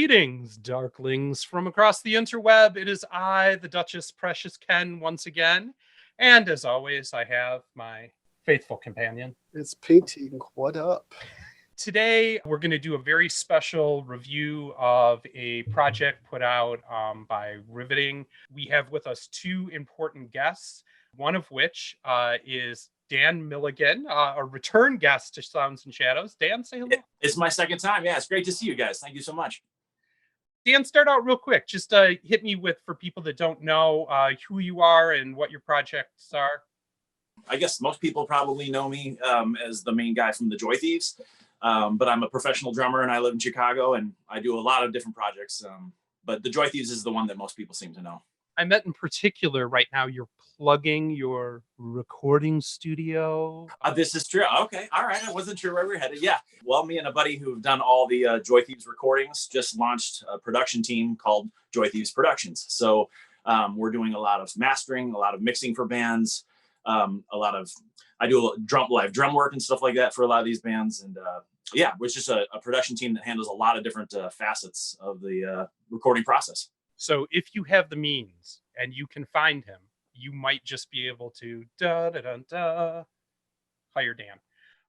Greetings, Darklings, from across the interweb. It is I, the Duchess Precious Ken, once again. And as always, I have my faithful companion. It's Painting. What up? Today, we're going to do a very special review of a project put out by Riveting. We have with us two important guests, one of which is Dan Milligan, a return guest to Sounds and Shadows. Dan, say hello. It's my second time. Yeah, it's great to see you guys. Thank you so much. Dan, start out real quick. Just hit me with, for people that don't know, who you are and what your projects are. I guess most people probably know me as the main guy from the Joy Thieves, but I'm a professional drummer and I live in Chicago and I do a lot of different projects. But the Joy Thieves is the one that most people seem to know. I met in particular right now, you're plugging your recording studio. This is true. Okay. All right. I wasn't sure where we were headed. Yeah. Well, me and a buddy who've done all the Joy Thieves recordings just launched a production team called Joy Thieves Productions. So we're doing a lot of mastering, a lot of mixing for bands, I do live drum work and stuff like that for a lot of these bands. And it's just a production team that handles a lot of different facets of the recording process. So if you have the means and you can find him, you might just be able to hire Dan.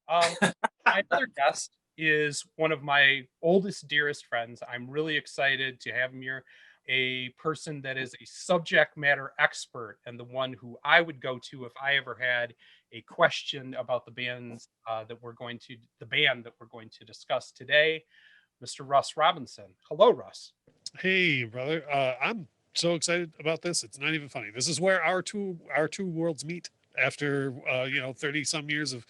My other guest is one of my oldest, dearest friends. I'm really excited to have him here. A person that is a subject matter expert and the one who I would go to if I ever had a question about the band that we're going to discuss today, Mr. Russ Robinson. Hello, Russ. Hey, brother. I'm so excited about this. It's not even funny. This is where our two worlds meet after 30 some years of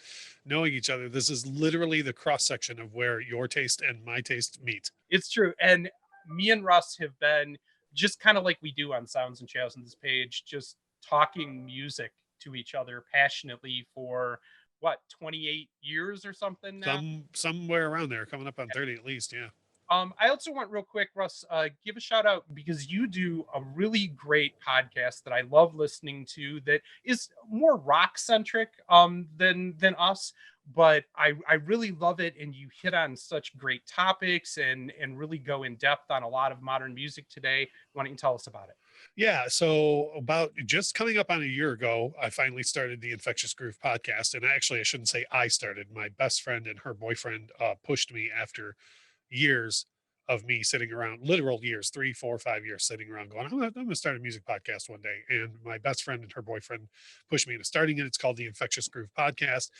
knowing each other. This is literally the cross section of where your taste and my taste meet. It's true. And me and Russ have been just kind of like we do on Sounds and Shadows on this page, just talking music to each other passionately for 28 years or something now? Somewhere around there, coming up on 30 at least. Yeah. I also want real quick, Russ, give a shout out because you do a really great podcast that I love listening to that is more rock centric than us, but I really love it. And you hit on such great topics and really go in depth on a lot of modern music today. Why don't you tell us about it? Yeah. So about just coming up on a year ago, I finally started the Infectious Groove Podcast. And actually, I shouldn't say I started. My best friend and her boyfriend pushed me after years of me sitting around, literal years, 3, 4, 5 years sitting around going, I'm going to start a music podcast one day. And my best friend and her boyfriend pushed me into starting it. It's called the Infectious Groove Podcast.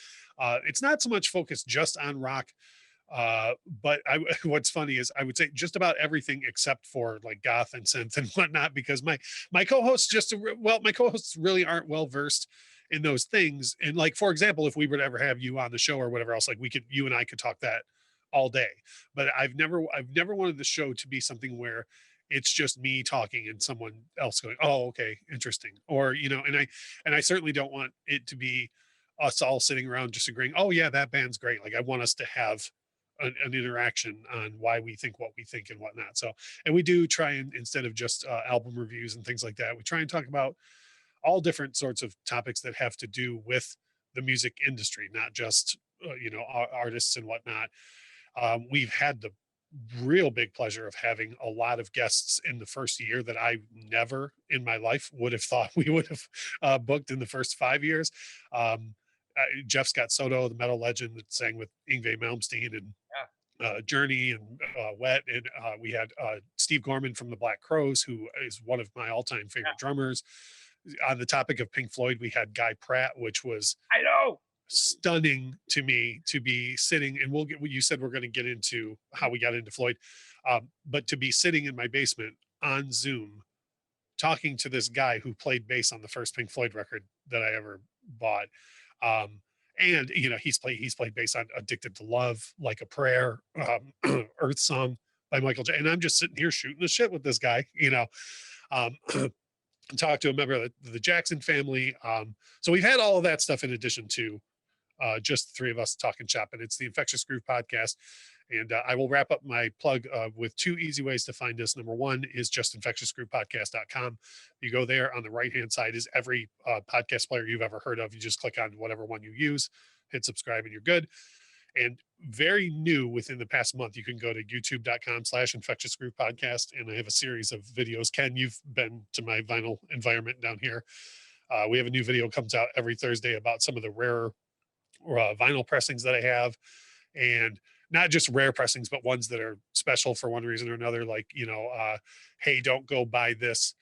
It's not so much focused just on rock. But what's funny is I would say just about everything except for like goth and synth and whatnot, because my co-hosts my co-hosts really aren't well versed in those things. And like, for example, if we would ever have you on the show or whatever else, like you and I could talk that all day, but I've never wanted the show to be something where it's just me talking and someone else going, oh, okay, interesting. Or, and I certainly don't want it to be us all sitting around just agreeing, oh yeah, that band's great. Like I want us to have an interaction on why we think what we think and whatnot. So, and we do try and, instead of just album reviews and things like that, we try and talk about all different sorts of topics that have to do with the music industry, not just, artists and whatnot. We've had the real big pleasure of having a lot of guests in the first year that I never in my life would have thought we would have booked in the first 5 years. Jeff Scott Soto, the metal legend that sang with Yngwie Malmsteen and Journey and Wet. And we had Steve Gorman from the Black Crowes, who is one of my all-time favorite drummers. On the topic of Pink Floyd, we had Guy Pratt, which was stunning to me to be sitting, and you said we're going to get into how we got into Floyd, but to be sitting in my basement on Zoom talking to this guy who played bass on the first Pink Floyd record that I ever bought. And he's played bass on Addicted to Love, Like a Prayer, Earth Song by Michael J. And I'm just sitting here shooting the shit with this guy, talk to a member of the Jackson family. So we've had all of that stuff in addition to just the three of us talking shop, and it's the Infectious Groove Podcast. And I will wrap up my plug with 2 easy ways to find us. Number 1 is just infectiousgroovepodcast.com. You go there, on the right-hand side is every podcast player you've ever heard of. You just click on whatever one you use, hit subscribe, and you're good. And very new within the past month, you can go to youtube.com/Infectious Groove Podcast. And I have a series of videos. Ken, you've been to my vinyl environment down here. We have a new video comes out every Thursday about some of the rarer vinyl pressings that I have, and not just rare pressings, but ones that are special for one reason or another. Like, hey, don't go buy this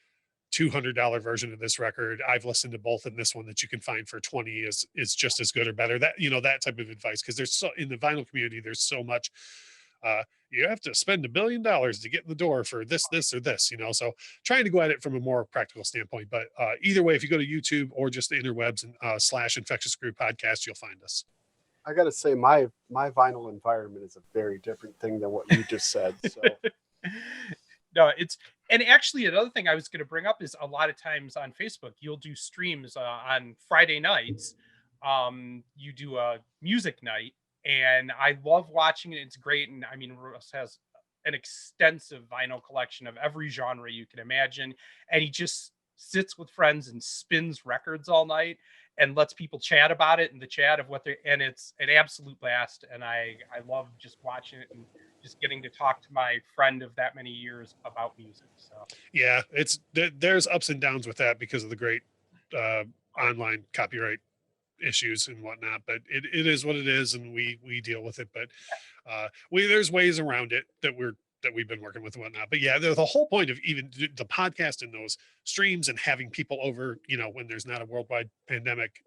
$200 version of this record. I've listened to both, and this one that you can find for 20 is just as good or better. That, that type of advice, because there's so, in the vinyl community, there's so much. You have to spend $1 billion to get in the door for this, or this, so trying to go at it from a more practical standpoint. But either way, if you go to YouTube or just the interwebs and /Infectious Groove Podcast, you'll find us. I got to say, my vinyl environment is a very different thing than what you just said. So. No, and actually another thing I was going to bring up is a lot of times on Facebook, you'll do streams on Friday nights. You do a music night, and I love watching it. It's great. And I mean, Russ has an extensive vinyl collection of every genre you can imagine. And he just sits with friends and spins records all night and lets people chat about it in the chat of and it's an absolute blast. And I love just watching it and just getting to talk to my friend of that many years about music. So yeah, there's ups and downs with that because of the great online copyright issues and whatnot, but it is what it is, and we deal with it. But there's ways around it that we've been working with and whatnot. But yeah, the whole point of even the podcast and those streams and having people over, when there's not a worldwide pandemic,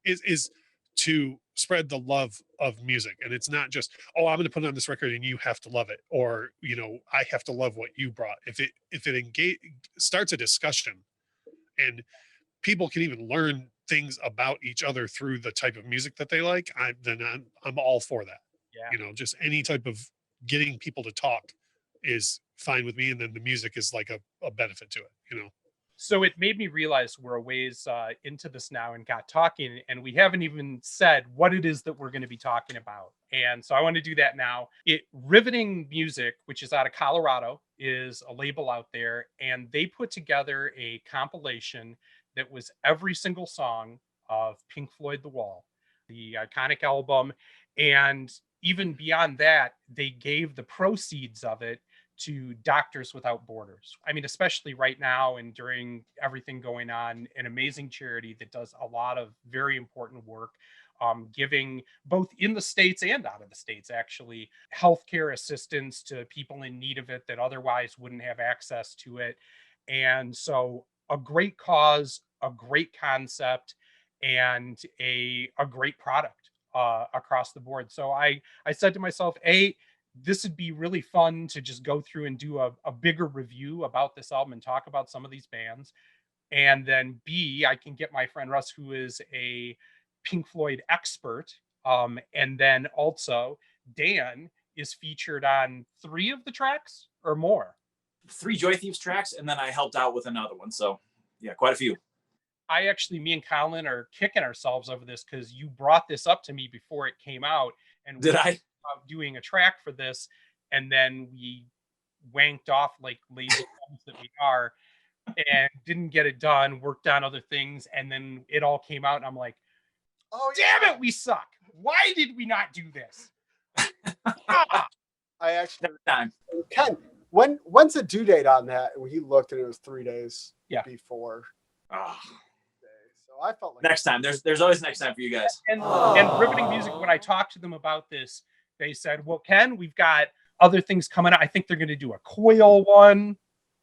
is to spread the love of music. And it's not just, I'm going to put on this record and you have to love it, or I have to love what you brought. If it starts a discussion and people can even learn things about each other through the type of music that they like, I'm all for that. Yeah. Just any type of getting people to talk is fine with me. And then the music is like a benefit to it, So it made me realize we're a ways into this now and got talking, and we haven't even said what it is that we're going to be talking about. And so I want to do that now. Riveting Music, which is out of Colorado, is a label out there, and they put together a compilation that was every single song of Pink Floyd The Wall, the iconic album. And even beyond that, they gave the proceeds of it to Doctors Without Borders. I mean, especially right now and during everything going on, an amazing charity that does a lot of very important work, giving both in the States and out of the States, actually, healthcare assistance to people in need of it that otherwise wouldn't have access to it. And so a great cause, a great concept, and a great product across the board. So I said to myself, this would be really fun to just go through and do a bigger review about this album and talk about some of these bands. And then B, I can get my friend Russ, who is a Pink Floyd expert. And then also Dan is featured on 3 of the tracks or more. 3 Joy Thieves tracks, and then I helped out with another one. So yeah, quite a few. Me and Collin are kicking ourselves over this because you brought this up to me before it came out. And did I? Doing a track for this, and then we wanked off like lazy that we are and didn't get it done, worked on other things, and then it all came out and I'm like, oh damn it, we suck. Why did we not do this? I actually time. Ken, when's the due date on that? And he looked and it was 3 days before. So I felt like next time. There's always next time for you guys. And Riveting Music, when I talked to them about this, they said, well, Ken, we've got other things coming out. I think they're going to do a Coil one.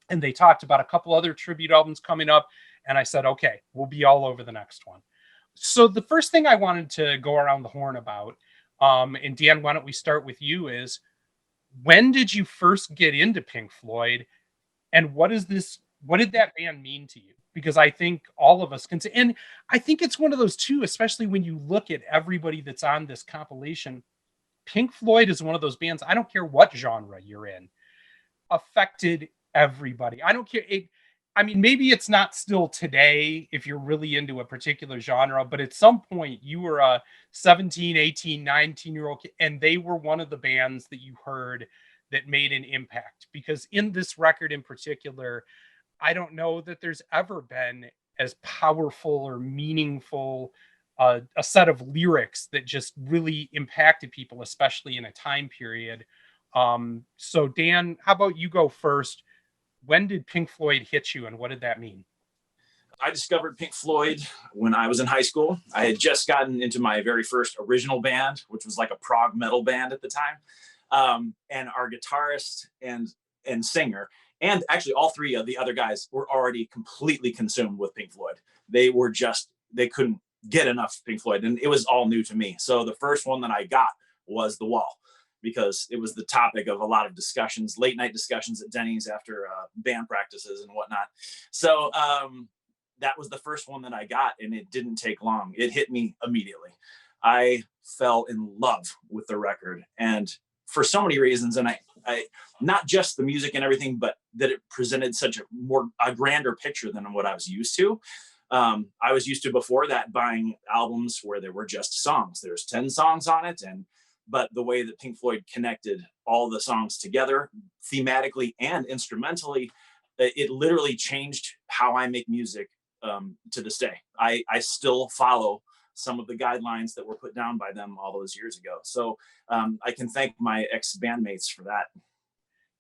And they talked about a couple other tribute albums coming up. And I said, okay, we'll be all over the next one. So the first thing I wanted to go around the horn about, and Dan, why don't we start with you, is when did you first get into Pink Floyd? And what did that band mean to you? Because I think all of us can say, and I think it's one of those too, especially when you look at everybody that's on this compilation. Pink Floyd is one of those bands, I don't care what genre you're in, affected everybody. I don't care. Maybe it's not still today if you're really into a particular genre, but at some point you were a 17, 18, 19-year-old kid, and they were one of the bands that you heard that made an impact. Because in this record in particular, I don't know that there's ever been as powerful or meaningful a set of lyrics that just really impacted people, especially in a time period. So Dan, how about you go first? When did Pink Floyd hit you, and what did that mean? I discovered Pink Floyd when I was in high school. I had just gotten into my very first original band, which was like a prog metal band at the time. And our guitarist and singer, and actually all three of the other guys, were already completely consumed with Pink Floyd. They couldn't get enough Pink Floyd, and it was all new to me. So the first one that I got was The Wall, because it was the topic of a lot of discussions, late night discussions at Denny's after band practices and whatnot. So that was the first one that I got, and it didn't take long. It hit me immediately. I fell in love with the record, and for so many reasons. And I not just the music and everything, but that it presented such a grander picture than what I was used to. I was used to before that buying albums where there were just songs. There's 10 songs on it, but the way that Pink Floyd connected all the songs together thematically and instrumentally, it literally changed how I make music to this day. I still follow some of the guidelines that were put down by them all those years ago. So I can thank my ex-bandmates for that.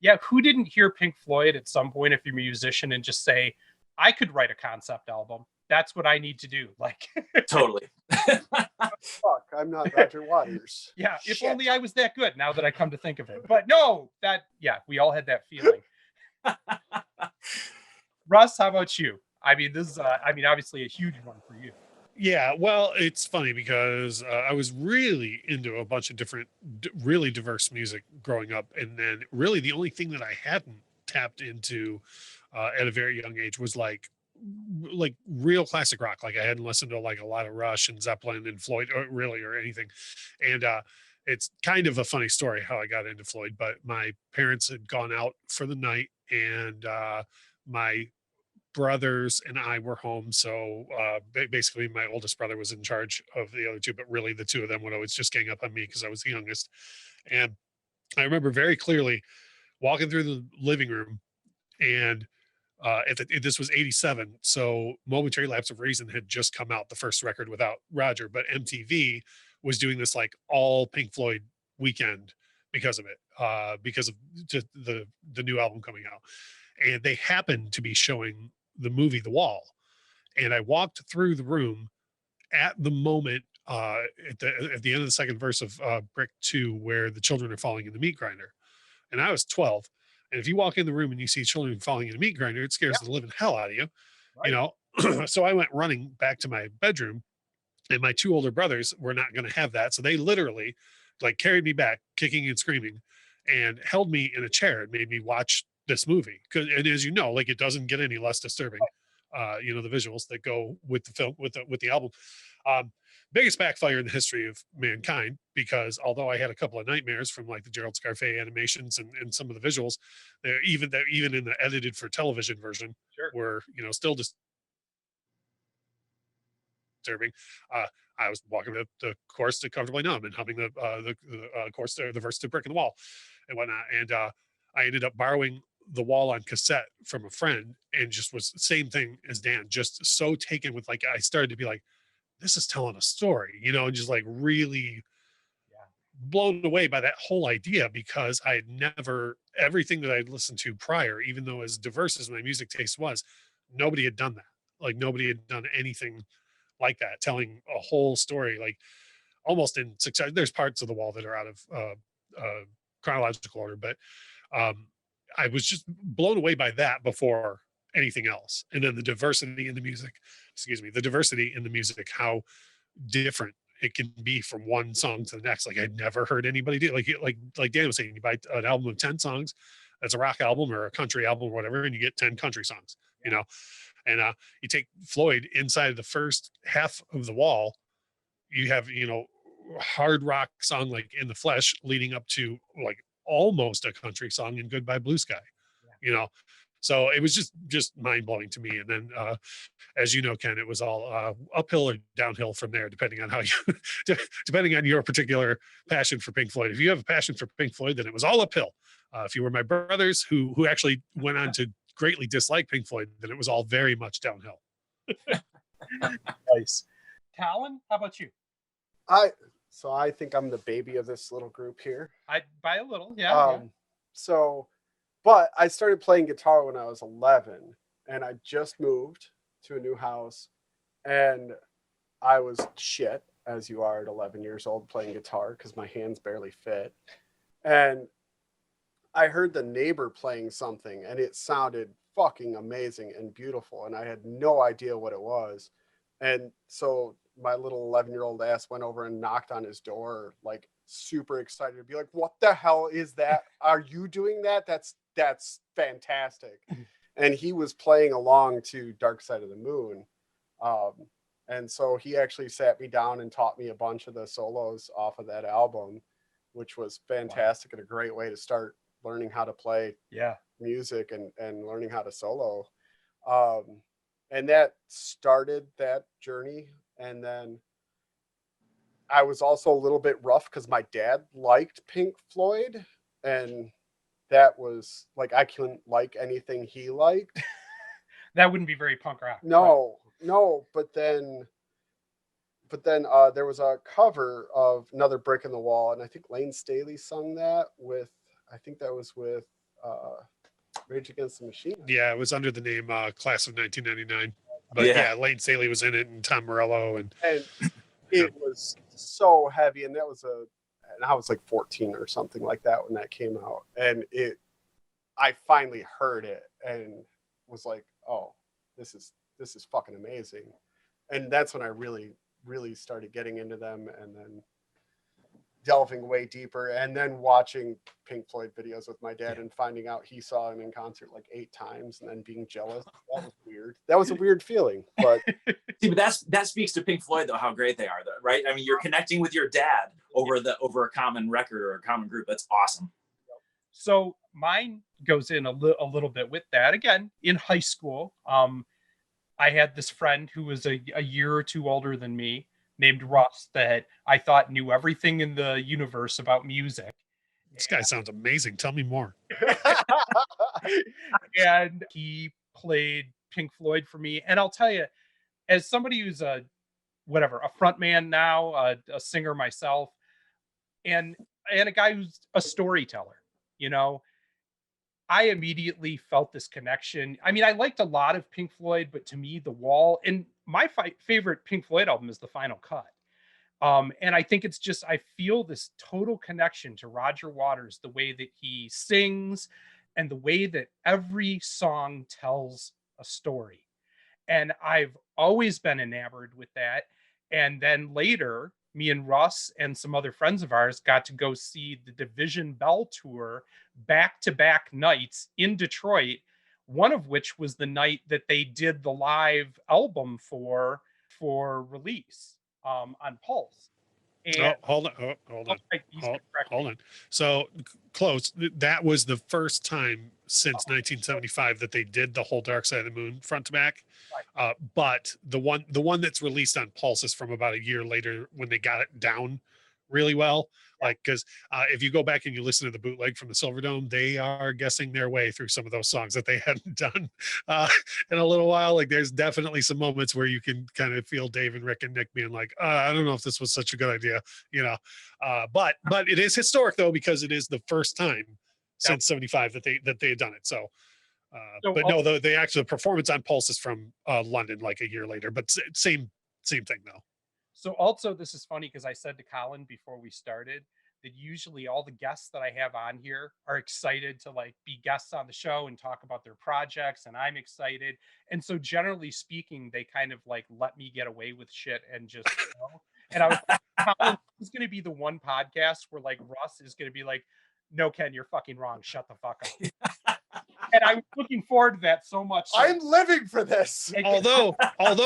Yeah, who didn't hear Pink Floyd at some point if you're a musician and just say, I could write a concept album. That's what I need to do. Like Totally. Fuck, I'm not Roger Waters. Yeah, if only I was that good, now that I come to think of it. But no, we all had that feeling. Russ, how about you? I mean, this is, obviously a huge one for you. Yeah, well, it's funny because I was really into a bunch of different, really diverse music growing up. And then really the only thing that I hadn't tapped into at a very young age was like real classic rock. Like I hadn't listened to like a lot of Rush and Zeppelin and Floyd or anything. And it's kind of a funny story how I got into Floyd, but my parents had gone out for the night, and my brothers and I were home. So basically my oldest brother was in charge of the other two, but really the two of them would always just gang up on me because I was the youngest. And I remember very clearly walking through the living room, and this was 87. So Momentary Lapse of Reason had just come out, the first record without Roger, but MTV was doing this like all Pink Floyd weekend because of it, because of just the new album coming out. And they happened to be showing the movie The Wall. And I walked through the room at the moment at the end of the second verse of Brick 2, where the children are falling in the meat grinder. And I was 12. And if you walk in the room and you see children falling in a meat grinder, it scares the living hell out of you. Right. You know, so I went running back to my bedroom, and my two older brothers were not going to have that. So they literally like carried me back, kicking and screaming, and held me in a chair and made me watch this movie. And as you know, like it doesn't get any less disturbing. You know, the visuals that go with the film, with the album. Biggest backfire in the history of mankind, because although I had a couple of nightmares from like the Gerald Scarfe animations and some of the visuals, even in the edited for television version, were, you know, still disturbing. I was walking the course to Comfortably Numb and humming the course, the verse to Brick in the Wall and whatnot. And I ended up borrowing The Wall on cassette from a friend, and just was the same thing as Dan, just so taken with, like, I started to be like, this is telling a story, you know, and just like really blown away by that whole idea, because I had never, everything that I'd listened to prior, even though as diverse as my music taste was, nobody had done that. Like nobody had done anything like that, telling a whole story, like almost in success. There's parts of The Wall that are out of chronological order, but I was just blown away by that before anything else. And then the diversity in the music, how different it can be from one song to the next. Like I'd never heard anybody do like Dan was saying, you buy an album of 10 songs, that's a rock album or a country album or whatever, and you get 10 country songs, you know. And you take Floyd, inside of the first half of The Wall, you have, you know, hard rock song like In the Flesh leading up to like almost a country song in Goodbye Blue Sky, you know. So it was just mind blowing to me. And then, as you know, Ken, it was all uphill or downhill from there, depending on how you, depending on your particular passion for Pink Floyd. If you have a passion for Pink Floyd, then it was all uphill. If you were my brothers who actually went on to greatly dislike Pink Floyd, then it was all very much downhill. Nice. Collin, how about you? So I think I'm the baby of this little group here. By a little, yeah. But I started playing guitar when I was 11, and I just moved to a new house, and I was shit, as you are at 11 years old, playing guitar because my hands barely fit. And I heard the neighbor playing something, and it sounded fucking amazing and beautiful, and I had no idea what it was. And so my little 11-year-old ass went over and knocked on his door, like super excited to be like, what the hell is that? Are you doing that? That's fantastic. And he was playing along to Dark Side of the Moon. And so he actually sat me down and taught me a bunch of the solos off of that album, which was fantastic. Wow. And a great way to start learning how to play music and learning how to solo. And that started that journey. And then I was also a little bit rough because my dad liked Pink Floyd, and that was like, I couldn't like anything he liked. That wouldn't be very punk rock. No. But then there was a cover of Another Brick in the Wall, and I think Lane Staley sung that with Rage Against the Machine. Yeah, it was under the name Class of 1999. But yeah, Lane Staley was in it, and Tom Morello, and it was so heavy. And I was like 14 or something like that when that came out, and I finally heard it and was like, oh, this is fucking amazing. And that's when I really, really started getting into them, and then delving way deeper, and then watching Pink Floyd videos with my dad and finding out he saw him in concert like 8 times and then being jealous. That was weird. That was a weird feeling. But see, but that speaks to Pink Floyd though, how great they are though, right? I mean, you're connecting with your dad over a common record or a common group. That's awesome. So mine goes in a little bit with that. Again, in high school, I had this friend who was a year or two older than me, named Russ, that I thought knew everything in the universe about music. This guy sounds amazing. Tell me more. And he played Pink Floyd for me. And I'll tell you, as somebody who's a front man now, a singer myself, and a guy who's a storyteller, I immediately felt this connection. I mean, I liked a lot of Pink Floyd, but to me, The Wall, and my favorite Pink Floyd album is The Final Cut. And I think it's just, I feel this total connection to Roger Waters, the way that he sings and the way that every song tells a story. And I've always been enamored with that. And then later, me and Russ and some other friends of ours got to go see the Division Bell tour back-to-back nights in Detroit, one of which was the night that they did the live album for release on Pulse. And hold on. So close. That was the first time since 1975 that they did the whole Dark Side of the Moon front to back. Right. But the one that's released on Pulse is from about a year later when they got it down really well. Like, because if you go back and you listen to the bootleg from the Silverdome, they are guessing their way through some of those songs that they hadn't done in a little while. Like, there's definitely some moments where you can kind of feel Dave and Rick and Nick being like, I don't know if this was such a good idea, but it is historic though, because it is the first time since 75 that they had done it. So but no, the performance on Pulse is from London, like a year later, but same thing though. So also, this is funny because I said to Collin before we started that usually all the guests that I have on here are excited to like be guests on the show and talk about their projects, and I'm excited. And so generally speaking, they kind of like let me get away with shit and just, and I was like, Collin, this is going to be the one podcast where like Russ is going to be like, no, Ken, you're fucking wrong. Shut the fuck up. And I'm looking forward to that so much. I'm living for this. Although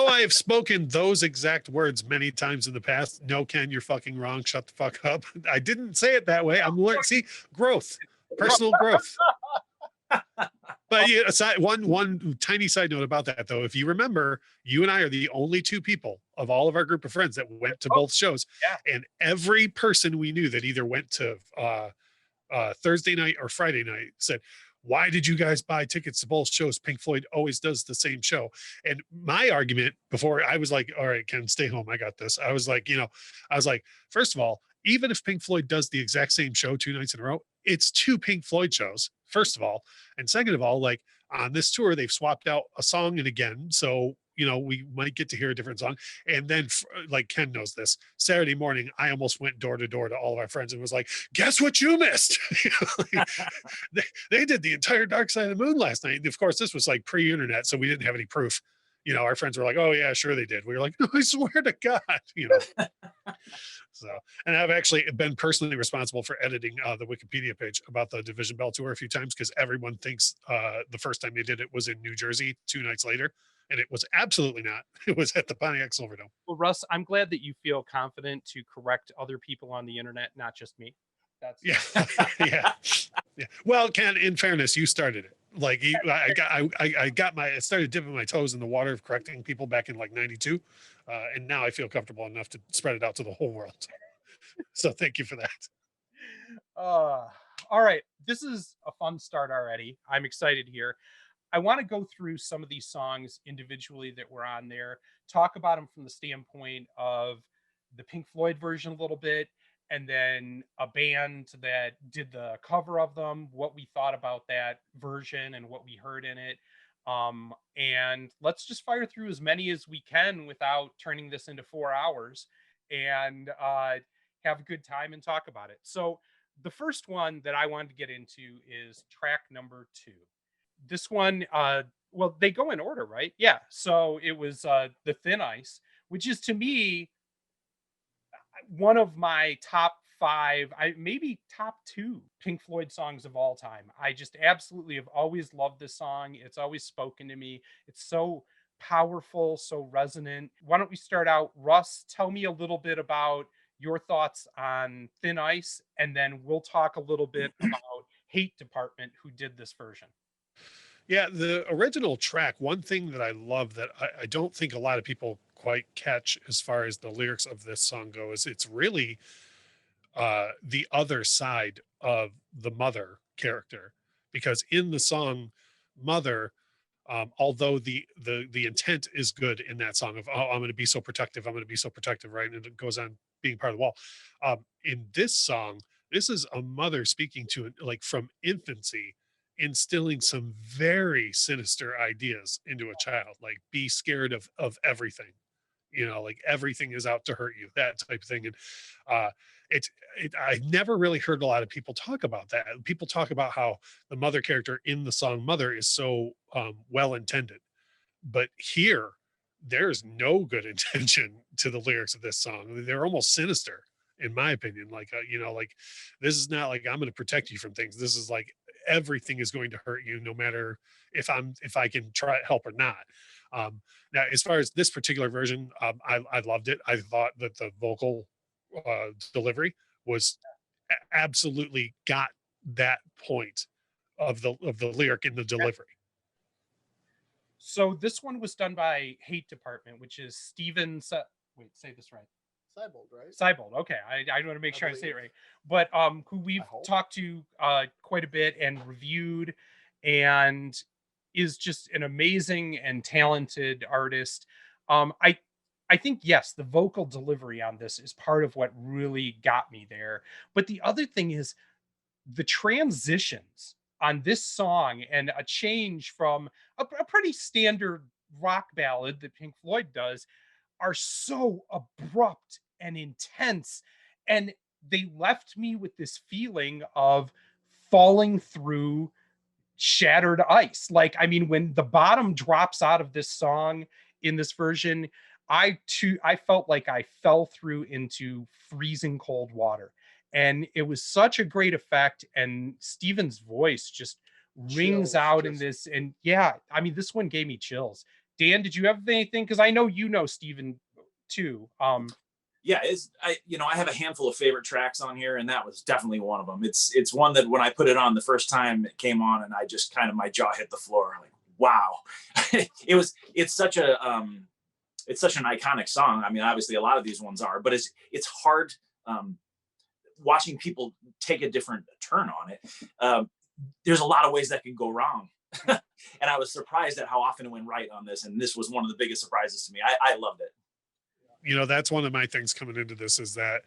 I have spoken those exact words many times in the past. No, Ken, you're fucking wrong. Shut the fuck up. I didn't say it that way. I'm learning. See, growth, personal growth. But yeah, aside, one tiny side note about that, though, if you remember, you and I are the only two people of all of our group of friends that went to both shows. Yeah. And every person we knew that either went to Thursday night or Friday night said, why did you guys buy tickets to both shows? Pink Floyd always does the same show. And my argument before, I was like, all right, Ken, stay home. I got this. I was like, first of all, even if Pink Floyd does the exact same show 2 nights in a row, it's 2 Pink Floyd shows, first of all. And second of all, like on this tour, they've swapped out a song and again. So, we might get to hear a different song. And then, like Ken knows this, Saturday morning, I almost went door to door to all of our friends and was like, guess what you missed? They did the entire Dark Side of the Moon last night. Of course, this was like pre-internet, so we didn't have any proof. Our friends were like, oh yeah, sure they did. We were like, no, I swear to God, So, and I've actually been personally responsible for editing the Wikipedia page about the Division Bell tour a few times, because everyone thinks the first time they did it was in New Jersey 2 nights later. And it was absolutely not. It was at the Pontiac Silverdome. Well, Russ, I'm glad that you feel confident to correct other people on the internet, not just me. That's yeah. Well, Ken, in fairness, you started it. Like I started dipping my toes in the water of correcting people back in like 92. And now I feel comfortable enough to spread it out to the whole world. So thank you for that. All right. This is a fun start already. I'm excited here. I want to go through some of these songs individually that were on there, talk about them from the standpoint of the Pink Floyd version a little bit, and then a band that did the cover of them, what we thought about that version and what we heard in it. And let's just fire through as many as we can without turning this into 4 hours, and have a good time and talk about it. So the first one that I wanted to get into is track number 2. This one, well, they go in order, right? Yeah. So it was The Thin Ice, which is to me one of my top 5, maybe top 2 Pink Floyd songs of all time. I just absolutely have always loved this song. It's always spoken to me. It's so powerful, so resonant. Why don't we start out, Russ? Tell me a little bit about your thoughts on Thin Ice, and then we'll talk a little bit about Hate Department, who did this version. Yeah, the original track, one thing that I love that I don't think a lot of people quite catch as far as the lyrics of this song go is it's really the other side of the mother character. Because in the song Mother, although the intent is good in that song of, oh, I'm going to be so protective, right? And it goes on being part of the wall. In this song, this is a mother speaking to, like, from infancy, instilling some very sinister ideas into a child, like be scared of everything, like everything is out to hurt you, that type of thing. And I never really heard a lot of people talk about that. People talk about how the mother character in the song Mother is so well intended, but here there's no good intention to the lyrics of this song. They're almost sinister, in my opinion. Like like, this is not like, I'm going to protect you from things. This is like, everything is going to hurt you, no matter if I can try help or not. Now, as far as this particular version, I loved it. I thought that the vocal delivery was absolutely got that point of the lyric in the delivery. So this one was done by Hate Department, which is Steven. Wait, say this right. Seibold, right? Seibold. Okay, I want to make sure I say it right. But who we've talked to quite a bit and reviewed, and is just an amazing and talented artist. I think, yes, the vocal delivery on this is part of what really got me there. But the other thing is the transitions on this song, and a change from a pretty standard rock ballad that Pink Floyd does, are so abrupt and intense. And they left me with this feeling of falling through shattered ice. Like, I mean, when the bottom drops out of this song in this version, I felt like I fell through into freezing cold water. And it was such a great effect. And Steven's voice just rings out in this. And yeah, I mean, this one gave me chills. Dan, did you have anything? Because I know you know Steven too. Yeah, I have a handful of favorite tracks on here, and that was definitely one of them. It's one that when I put it on the first time it came on, and I just kind of, my jaw hit the floor. Like, wow. It's such an iconic song. I mean, obviously a lot of these ones are, but it's hard watching people take a different turn on it. there's a lot of ways that can go wrong. And I was surprised at how often it went right on this. And this was one of the biggest surprises to me. I loved it. You know, that's one of my things coming into this, is that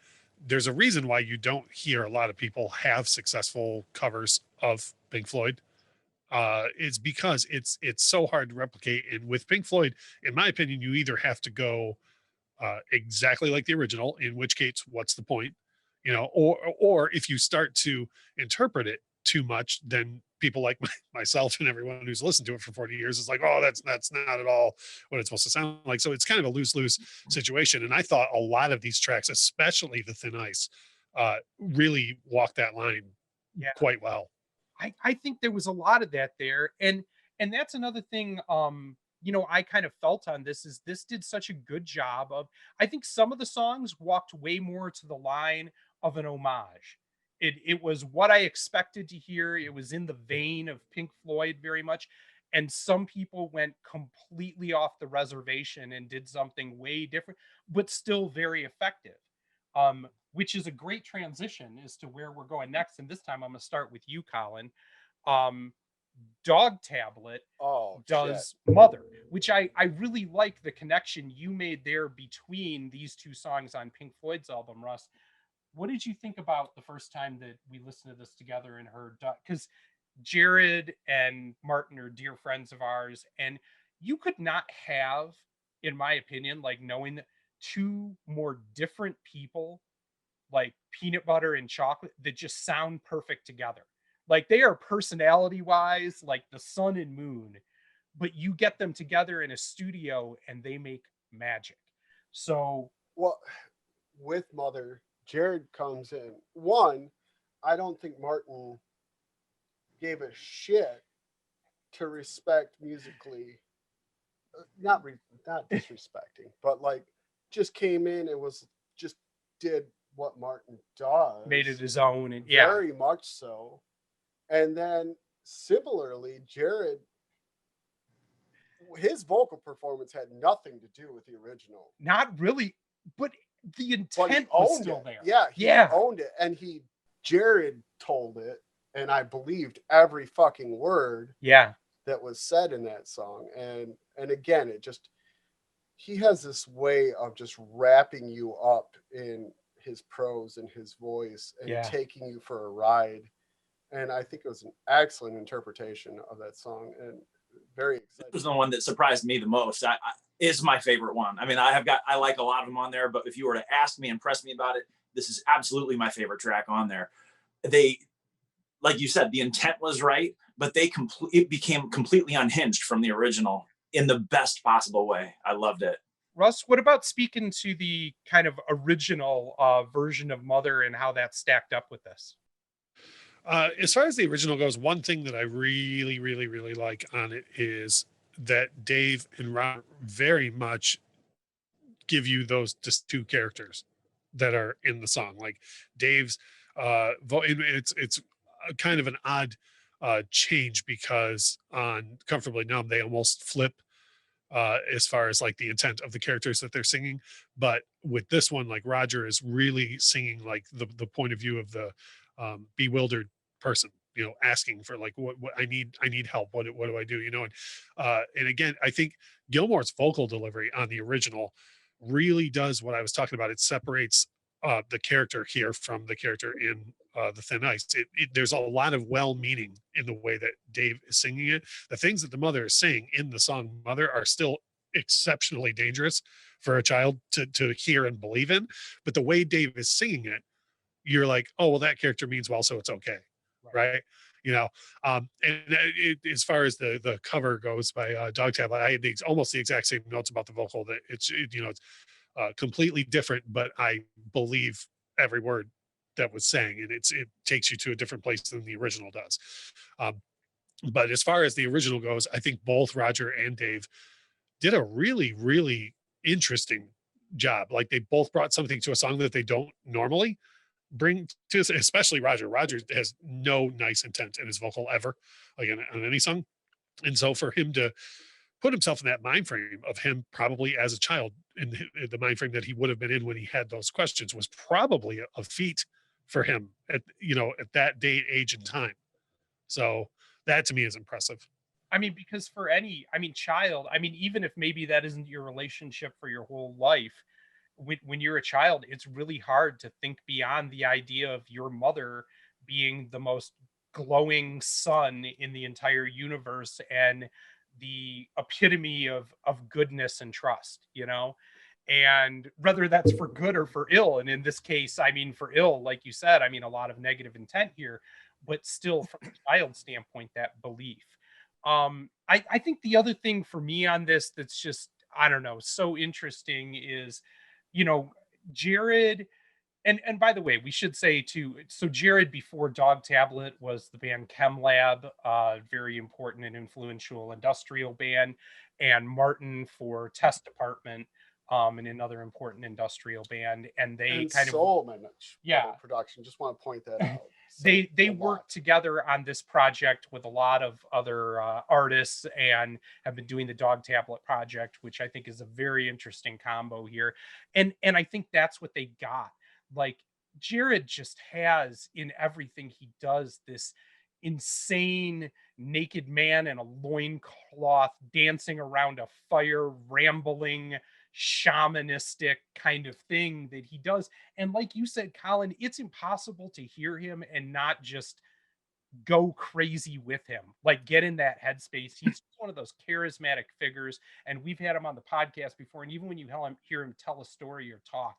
there's a reason why you don't hear a lot of people have successful covers of Pink Floyd. Is because it's so hard to replicate. And with Pink Floyd, in my opinion, you either have to go exactly like the original, in which case, what's the point? You know, or if you start to interpret it too much, then people like myself and everyone who's listened to it for 40 years is like, oh, that's not at all what it's supposed to sound like. So it's kind of a lose-lose situation. And I thought a lot of these tracks, especially the Thin Ice, really walk that line quite well. I think there was a lot of that there. And that's another thing, I kind of felt on this, is this did such a good job of, I think some of the songs walked way more to the line of an homage. It was what I expected to hear. It was in the vein of Pink Floyd very much. And some people went completely off the reservation and did something way different, but still very effective. Which is a great transition as to where we're going next. And this time I'm going to start with you, Collin. Dog Tablet does Mother, which I really like the connection you made there between these two songs on Pink Floyd's album, Russ. What did you think about the first time that we listened to this together and heard? Because Jared and Martin are dear friends of ours, and you could not have, in my opinion, like, knowing that two more different people, like peanut butter and chocolate, that just sound perfect together. Like, they are personality wise like the sun and moon, but you get them together in a studio and they make magic. So, well, with Mother, Jared comes in. One, I don't think Martin gave a shit to respect musically, not disrespecting, but like just came in and was just did what Martin does, made it his own, and very much so. And then similarly, Jared, his vocal performance had nothing to do with the original. Not really, but the intent was still there. Yeah, he owned it, and Jared told it, and I believed every fucking word that was said in that song. And again, he has this way of just wrapping you up in his prose and his voice and taking you for a ride. And I think it was an excellent interpretation of that song, and very exciting. This was the one that surprised me the most. Is my favorite one. I mean, I like a lot of them on there, but if you were to ask me and press me about it, this is absolutely my favorite track on there. They, like you said, the intent was right, but it became completely unhinged from the original in the best possible way. I loved it. Russ, what about speaking to the kind of original version of Mother and how that stacked up with this? As far as the original goes, one thing that I really, really, really like on it is that Dave and Rob very much give you those just two characters that are in the song. Like Dave's it's kind of an odd change, because on Comfortably Numb they almost flip as far as like the intent of the characters that they're singing. But with this one, like Roger is really singing like the point of view of the bewildered person, asking for like, what I need help. What do I do? And again, I think Gilmour's vocal delivery on the original really does what I was talking about. It separates the character here from the character in the Thin Ice. There's a lot of well-meaning in the way that Dave is singing it. The things that the mother is saying in the song Mother are still exceptionally dangerous for a child to hear and believe in. But the way Dave is singing it, you're like, oh, well, that character means well, so it's okay. Right. And as far as the cover goes by Dog Tablet, I had almost the exact same notes about the vocal, that it's completely different, but I believe every word that was saying, and it takes you to a different place than the original does. But as far as the original goes, I think both Roger and Dave did a really, really interesting job. Like, they both brought something to a song that they don't normally bring to us, especially Roger. Roger has no nice intent in his vocal ever, like on any song. And so for him to put himself in that mind frame of him probably as a child, in the mind frame that he would have been in when he had those questions, was probably a feat for him at that date, age, and time. So that to me is impressive. I mean, because for any, I mean, child, I mean, even if maybe that isn't your relationship for your whole life, when you're a child, it's really hard to think beyond the idea of your mother being the most glowing sun in the entire universe and the epitome of goodness and trust, you know? And whether that's for good or for ill, and in this case, I mean, for ill, like you said, I mean, a lot of negative intent here, but still from a child standpoint, that belief. I think the other thing for me on this that's just, I don't know, so interesting is, you know, Jared, and by the way, we should say too, so Jared before Dog Tablet was the band Chem Lab, very important and influential industrial band, and Martin for Test Department, and another important industrial band, and they And kind of, so much yeah, other production. Just want to point that out. they A lot. worked together on this project with a lot of other artists and have been doing the Dog Tablet project, which I think is a very interesting combo here. And I think that's what they got. Like Jared just has in everything he does this insane naked man in a loincloth dancing around a fire, rambling, shamanistic kind of thing that he does. And like you said, Collin, it's impossible to hear him and not just go crazy with him, like get in that headspace. He's one of those charismatic figures, and we've had him on the podcast before. And even when you hear him tell a story or talk,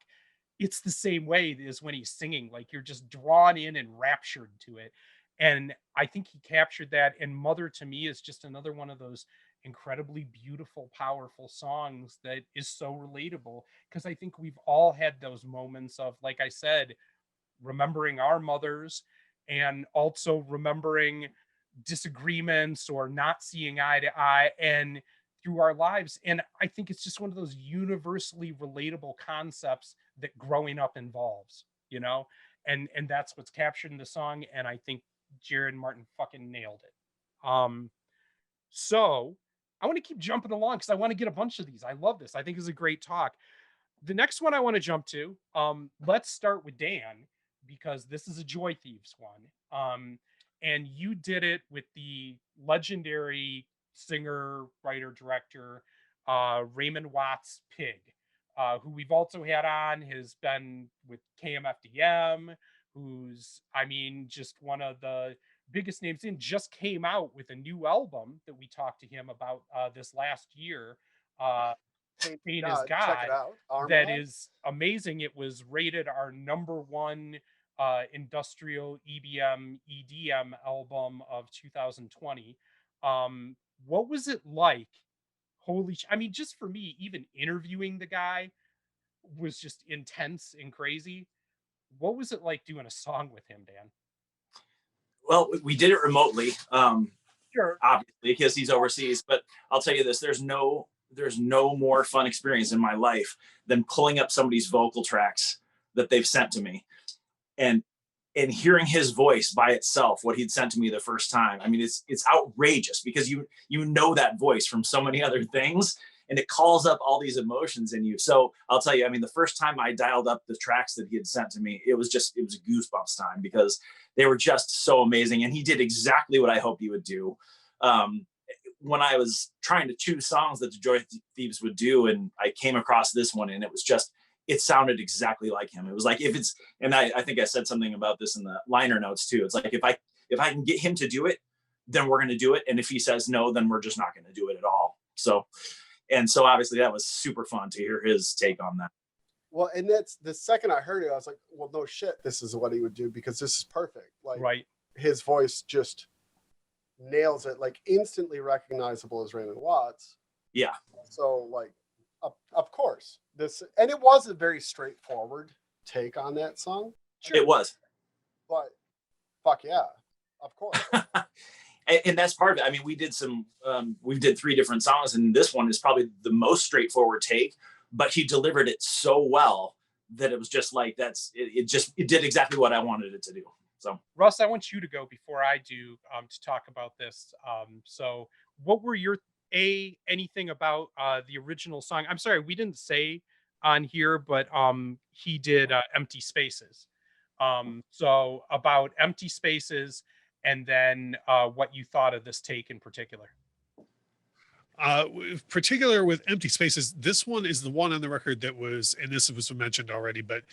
it's the same way as when he's singing. Like you're just drawn in and raptured to it. And I think he captured that. And Mother to me is just another one of those incredibly beautiful, powerful songs that is so relatable. Because I think we've all had those moments of, like I said, remembering our mothers and also remembering disagreements or not seeing eye to eye and through our lives. And I think it's just one of those universally relatable concepts that growing up involves, you know, and that's what's captured in the song. And I think Jared Martin fucking nailed it. So I want to keep jumping along because I want to get a bunch of these. I love this. I think it's a great talk. The next one I want to jump to, let's start with Dan because this is a Joy Thieves one. And you did it with the legendary singer, writer, director, Raymond Watts Pig, who we've also had on, has been with KMFDM, who's, I mean, just one of the biggest names in, just came out with a new album that we talked to him about this last year. Pain is Check God, it out. that Armlab? is amazing. It was rated our number one industrial EBM EDM album of 2020. What was it like? I mean, just for me, even interviewing the guy was just intense and crazy. What was it like doing a song with him, Dan? Well, we did it remotely, Sure. obviously, because he's overseas. But I'll tell you this: there's no more fun experience in my life than pulling up somebody's vocal tracks that they've sent to me and hearing his voice by itself, what he'd sent to me the first time. I mean, it's outrageous because you know that voice from so many other things, and it calls up all these emotions in you. So I'll tell you, I mean, the first time I dialed up the tracks that he had sent to me, it was a goosebumps time because they were just so amazing. And he did exactly what I hoped he would do. When I was trying to choose songs that the Joy Thieves would do, and I came across this one, and it sounded exactly like him. It was like, and I think I said something about this in the liner notes too. It's like, if I can get him to do it, then we're going to do it. And if he says no, then we're just not going to do it at all. So obviously that was super fun to hear his take on that. Well, and that's the second I heard it, I was like, well, no shit, this is what he would do because this is perfect. Like, Right. His voice just nails it, like instantly recognizable as Raymond Watts. Yeah. So, like, of course, and it was a very straightforward take on that song. Sure. It was. But fuck yeah, of course. And that's part of it. I mean, we did 3 different songs, and this one is probably the most straightforward take, but he delivered it so well that it was just like, it did exactly what I wanted it to do. So Russ, I want you to go before I do, to talk about this. So what were your anything about the original song? I'm sorry, we didn't say on here, but he did Empty Spaces. So about Empty Spaces and then what you thought of this take in particular. Particular with Empty Spaces, this one is the one on the record that was, and this was mentioned already, but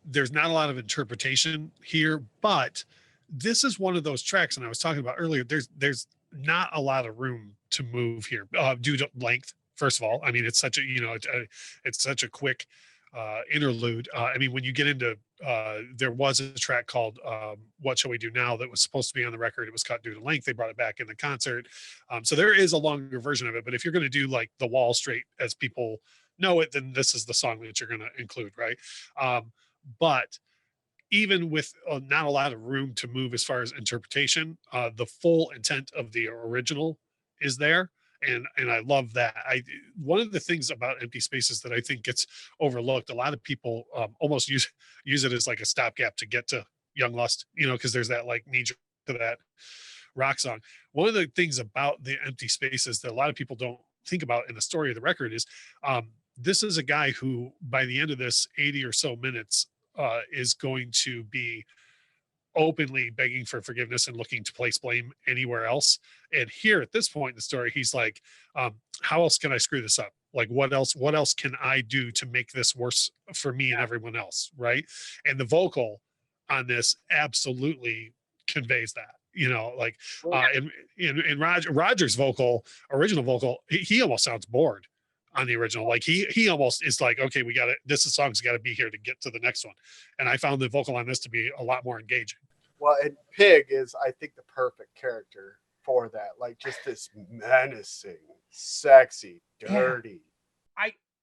there's not a lot of interpretation here, but this is one of those tracks, and I was talking about earlier, there's not a lot of room to move here due to length. First of all, I mean, it's such a, it's such a quick interlude. I mean, when you get into, there was a track called What Shall We Do Now that was supposed to be on the record. It was cut due to length. They brought it back in the concert. So there is a longer version of it, but if you're going to do like The Wall straight as people know it, then this is the song that you're going to include, right? But even with not a lot of room to move as far as interpretation, the full intent of the original is there. And I love that. One of the things about Empty Spaces that I think gets overlooked, a lot of people almost use it as like a stopgap to get to Young Lust, because there's that like knee jerk to that rock song. One of the things about the Empty Spaces that a lot of people don't think about in the story of the record is this is a guy who by the end of this 80 or so minutes is going to be openly begging for forgiveness and looking to place blame anywhere else. And here at this point in the story, he's like, how else can I screw this up? Like, what else can I do to make this worse for me and everyone else? Right. And the vocal on this absolutely conveys that, in Roger's original vocal, he almost sounds bored on the original. Like he almost is like, okay, this song's got to be here to get to the next one. And I found the vocal on this to be a lot more engaging. Well, and Pig is, I think, the perfect character for that. Like, just this menacing, sexy, dirty.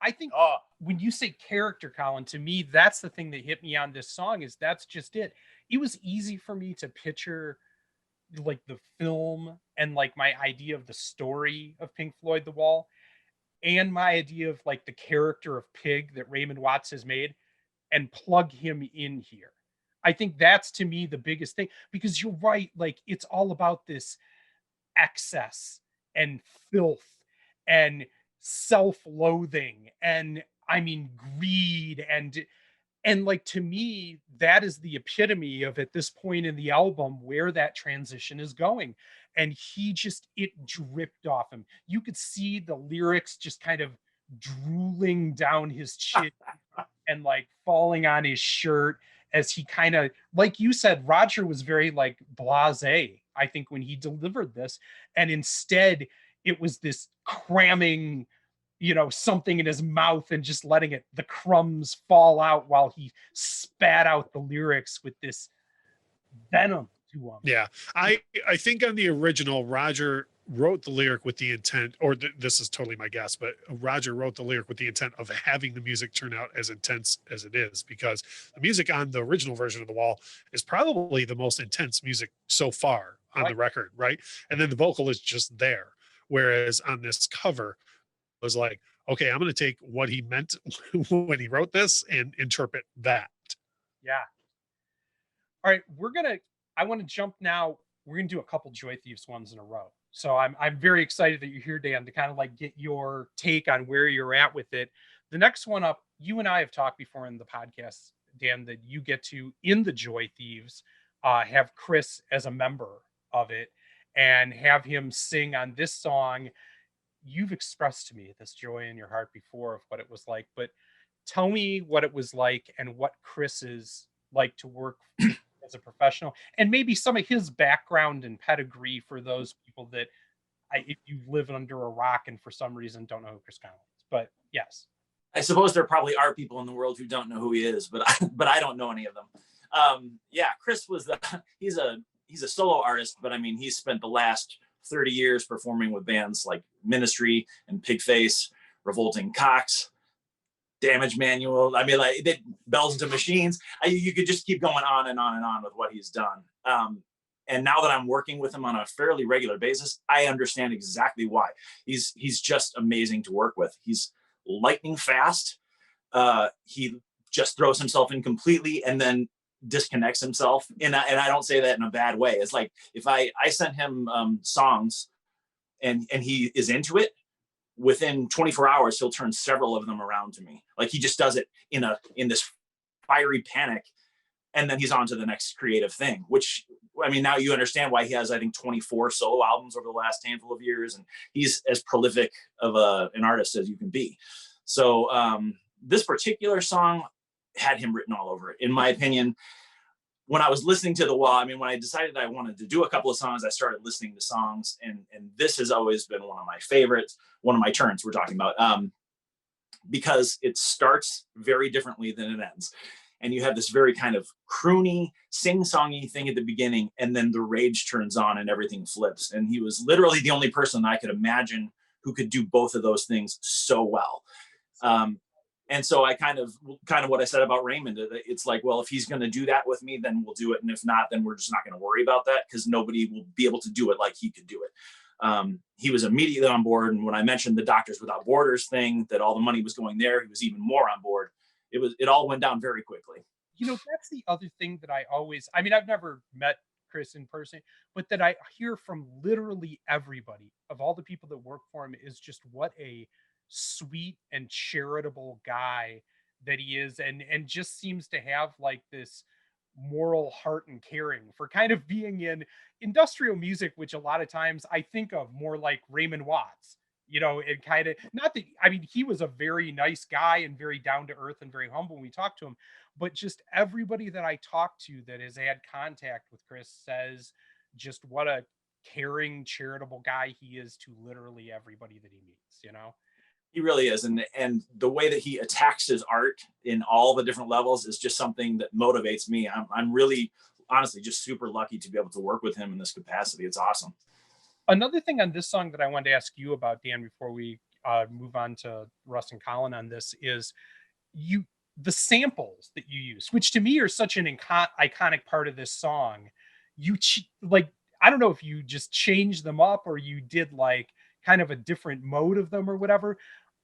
I think when you say character, Collin, to me, that's the thing that hit me on this song, is that's just it. It was easy for me to picture like the film and like my idea of the story of Pink Floyd, The Wall, and my idea of like the character of Pig that Raymond Watts has made, and plug him in here. I think that's, to me, the biggest thing, because you're right. Like, it's all about this excess and filth and self-loathing and, I mean, greed. And like, to me, that is the epitome of, at this point in the album, where that transition is going. And it dripped off him. You could see the lyrics just kind of drooling down his chin and like falling on his shirt, as he kind of, like you said, Roger was very like blasé, I think, when he delivered this. And instead it was this cramming, something in his mouth and just letting the crumbs fall out while he spat out the lyrics with this venom to him. Yeah. I think on the original, Roger wrote the lyric with the intent, or this is totally my guess, but Roger wrote the lyric with the intent of having the music turn out as intense as it is, because the music on the original version of The Wall is probably the most intense music so far on the record, right? And then the vocal is just there. Whereas on this cover, it was like, okay, I'm going to take what he meant when he wrote this and interpret that. Yeah. All right, I want to jump now. We're going to do a couple Joy Thieves ones in a row. So I'm very excited that you're here, Dan, to kind of like get your take on where you're at with it. The next one up, you and I have talked before in the podcast, Dan, that you get to, in the Joy Thieves, have Chris as a member of it and have him sing on this song. You've expressed to me this joy in your heart before of what it was like, but tell me what it was like and what Chris is like to work as a professional, and maybe some of his background and pedigree for those people that if you live under a rock and for some reason don't know who Chris Connolly is. But yes, I suppose there probably are people in the world who don't know who he is, but I don't know any of them. Yeah, Chris was he's a solo artist, but I mean, he's spent the last 30 years performing with bands like Ministry and Pigface, Revolting Cocks, Damage Manual. I mean, like Bells into Machines. You could just keep going on and on and on with what he's done. And now that I'm working with him on a fairly regular basis, I understand exactly why. He's just amazing to work with. He's lightning fast. He just throws himself in completely and then disconnects himself. And I don't say that in a bad way. It's like if I send him songs and he is into it, within 24 hours, he'll turn several of them around to me. Like he just does it in this fiery panic and then he's on to the next creative thing, which, I mean, now you understand why he has, I think, 24 solo albums over the last handful of years, and he's as prolific of an artist as you can be. So this particular song had him written all over it, in my opinion. When I was listening to when I decided I wanted to do a couple of songs, I started listening to songs, and this has always been one of my favorites, one of my turns we're talking about, because it starts very differently than it ends. And you have this very kind of croony, sing-songy thing at the beginning, and then the rage turns on and everything flips. And he was literally the only person I could imagine who could do both of those things so well. And so I kind of what I said about Raymond, it's like, well, if he's going to do that with me, then we'll do it. And if not, then we're just not going to worry about that, because nobody will be able to do it like he could do it. He was immediately on board. And when I mentioned the Doctors Without Borders thing, that all the money was going there, he was even more on board. It all went down very quickly. You know, that's the other thing that I've never met Chris in person, but that I hear from literally everybody, of all the people that work for him, is just what a sweet and charitable guy that he is, and just seems to have like this moral heart and caring for kind of being in industrial music, which a lot of times I think of more like Raymond Watts. You know, it kind of, not that, I mean, he was a very nice guy and very down to earth and very humble when we talked to him, but just everybody that I talk to that has had contact with Chris says just what a caring, charitable guy he is to literally everybody that he meets, you know? He really is. And the way that he attacks his art in all the different levels is just something that motivates me. I'm really, honestly, just super lucky to be able to work with him in this capacity. It's awesome. Another thing on this song that I wanted to ask you about, Dan, before we move on to Russ and Collin on this, is the samples that you use, which to me are such an iconic part of this song. I don't know if you just changed them up or you did like kind of a different mode of them or whatever,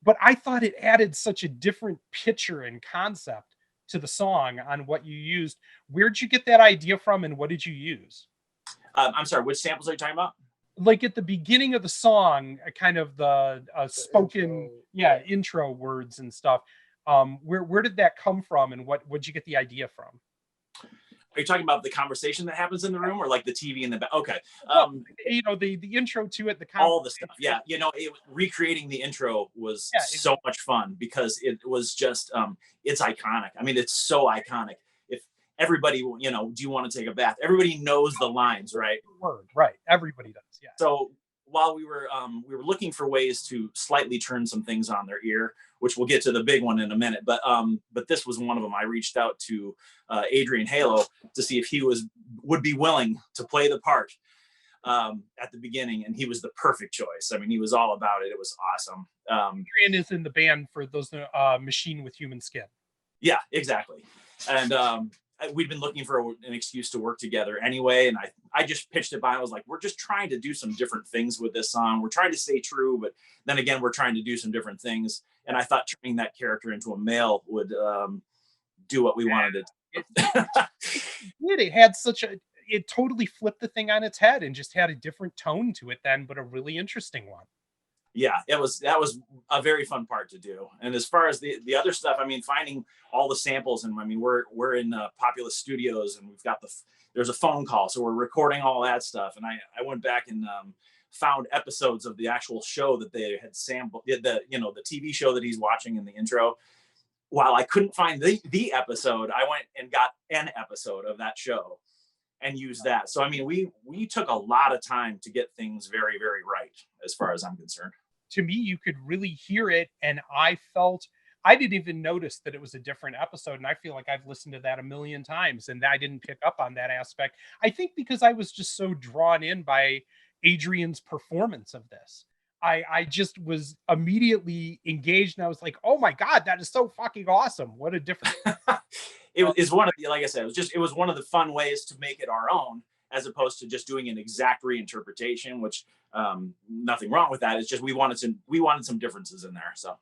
but I thought it added such a different picture and concept to the song on what you used. Where'd you get that idea from, and what did you use? I'm sorry, which samples are you talking about? Like at the beginning of the song, kind of the spoken intro words and stuff. Where did that come from, and what'd you get the idea from? Are you talking about the conversation that happens in the room, or like the TV in the back? Okay. You know, the intro to it, all the stuff. Yeah. You know, recreating the intro was so much fun, because it was just, it's iconic. I mean, it's so iconic. If everybody, you know, do you want to take a bath? Everybody knows the lines, right? Right. Everybody does. Yeah. So while we were looking for ways to slightly turn some things on their ear, which we'll get to the big one in a minute, but this was one of them. I reached out to Adrian Halo to see if he would be willing to play the part at the beginning, and he was the perfect choice. I mean, he was all about it. It was awesome. Adrian is in the band, for those Machine with Human Skin. Yeah, exactly. And we'd been looking for an excuse to work together anyway. And I just pitched it by. I was like, we're just trying to do some different things with this song. We're trying to stay true, but then again, we're trying to do some different things. And I thought turning that character into a male would do what we wanted it. It had it totally flipped the thing on its head and just had a different tone to it then, but a really interesting one. Yeah, that was a very fun part to do. And as far as the other stuff, I mean, finding all the samples, and I mean, we're in Populous Studios, and we've got there's a phone call, so we're recording all that stuff. And I went back and found episodes of the actual show that they had sampled, the TV show that he's watching in the intro. While I couldn't find the episode, I went and got an episode of that show and use that. So, I mean, we took a lot of time to get things very, very right, as far as I'm concerned. To me, you could really hear it. And I didn't even notice that it was a different episode. And I feel like I've listened to that a million times and I didn't pick up on that aspect. I think because I was just so drawn in by Adrian's performance of this. I just was immediately engaged, and I was like, oh my God, that is so fucking awesome. What a difference. It is one of the, like I said, it was one of the fun ways to make it our own, as opposed to just doing an exact reinterpretation, which nothing wrong with that. It's just we wanted some differences in there. So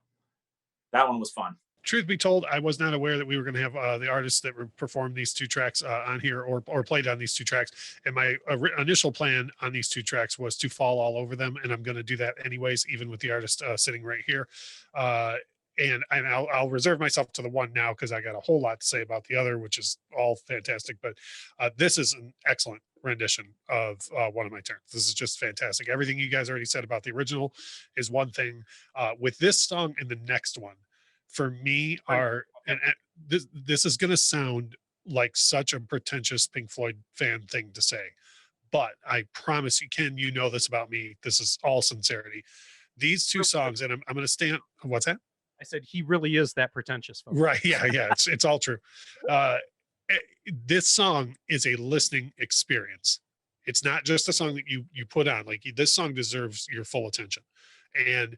that one was fun. Truth be told, I was not aware that we were going to have the artists that performed these two tracks on here or played on these two tracks. And my initial plan on these two tracks was to fall all over them. And I'm going to do that anyways, even with the artist sitting right here. and I'll reserve myself to the one now because I got a whole lot to say about the other, which is all fantastic. But this is an excellent rendition of One of My Turns. This is just fantastic. Everything you guys already said about the original is one thing. With this song and the next one, for me, are and this is going to sound like such a pretentious Pink Floyd fan thing to say, but I promise you, Ken, you know this about me. This is all sincerity. These two songs, and I'm going to stand. What's that? I said he really is that pretentious, folks. Right? Yeah, yeah. It's all true. Uh, this song is a listening experience. It's not just a song that you put on. Like this song deserves your full attention, and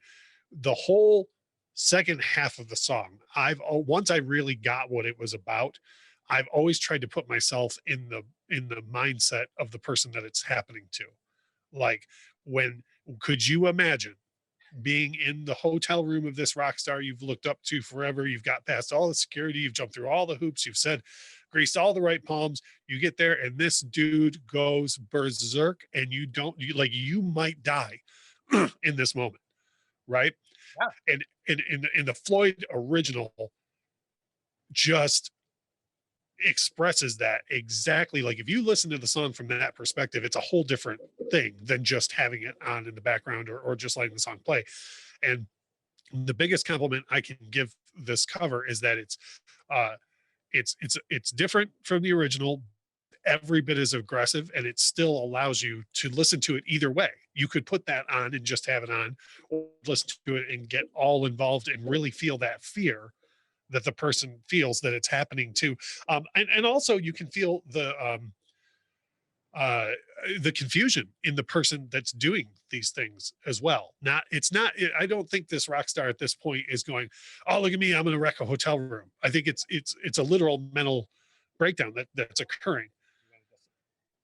the whole second half of the song, once I really got what it was about, I've always tried to put myself in the mindset of the person that it's happening to. Like, could you imagine being in the hotel room of this rock star you've looked up to forever? You've got past all the security, you've jumped through all the hoops, you've greased all the right palms. You get there and this dude goes berserk, and you might die in this moment, right? Yeah. And in the Floyd original just expresses that exactly. Like if you listen to the song from that perspective, it's a whole different thing than just having it on in the background or just letting the song play. And the biggest compliment I can give this cover is that it's different from the original, every bit as aggressive, and it still allows you to listen to it either way. You could put that on and just have it on, or listen to it and get all involved and really feel that fear that the person feels that it's happening to. And also you can feel the confusion in the person that's doing these things as well. I don't think this rock star at this point is going, oh, look at me, I'm going to wreck a hotel room. I think it's a literal mental breakdown that's occurring.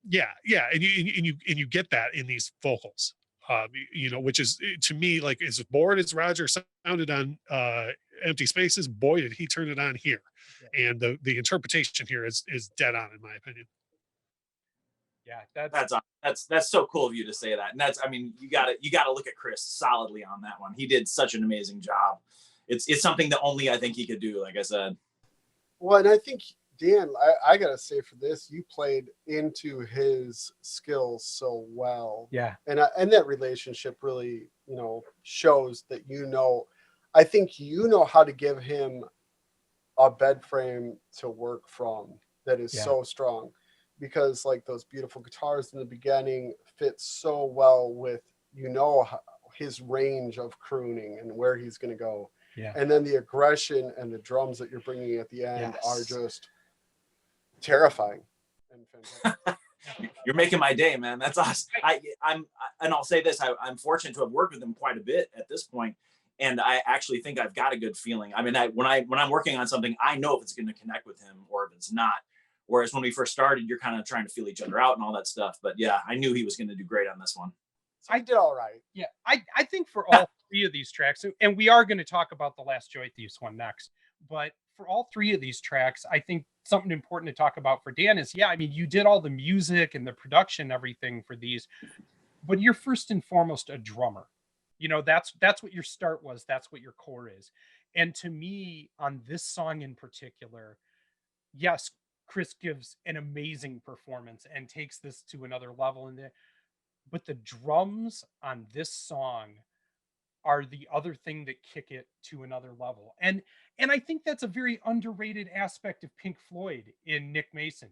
Yeah. Yeah. And you get that in these vocals, which is, to me, like, as bored as Roger sounded on Empty Spaces, boy, did he turn it on here. Yeah. And the interpretation here is dead on, in my opinion. Yeah, that's so cool of you to say that. And you gotta look at Chris solidly on that one. He did such an amazing job. It's something that only I think he could do, like I said. Well, and I think, Dan, I gotta say, for this, you played into his skills so well. Yeah. And that relationship really, shows that, I think you know how to give him a bed frame to work from that is so strong, because like those beautiful guitars in the beginning fit so well with, his range of crooning and where he's going to go. Yeah. And then the aggression and the drums that you're bringing at the end are just terrifying and fantastic. You're making my day, man. That's awesome. I'll say this, I'm fortunate to have worked with him quite a bit at this point, and I actually think I've got a good feeling. I mean, when I'm working on something, I know if it's going to connect with him or if it's not. Whereas when we first started, you're kind of trying to feel each other out and all that stuff. But yeah, I knew he was going to do great on this one. I did all right. Yeah, I think for all three of these tracks, and we are going to talk about the last Joy Thieves one next, but for all three of these tracks, I think something important to talk about for Dan is, you did all the music and the production and everything for these, but you're first and foremost a drummer. That's what your start was. That's what your core is. And to me, on this song in particular, yes, Chris gives an amazing performance and takes this to another level but the drums on this song are the other thing that kick it to another level. And I think that's a very underrated aspect of Pink Floyd in Nick Mason.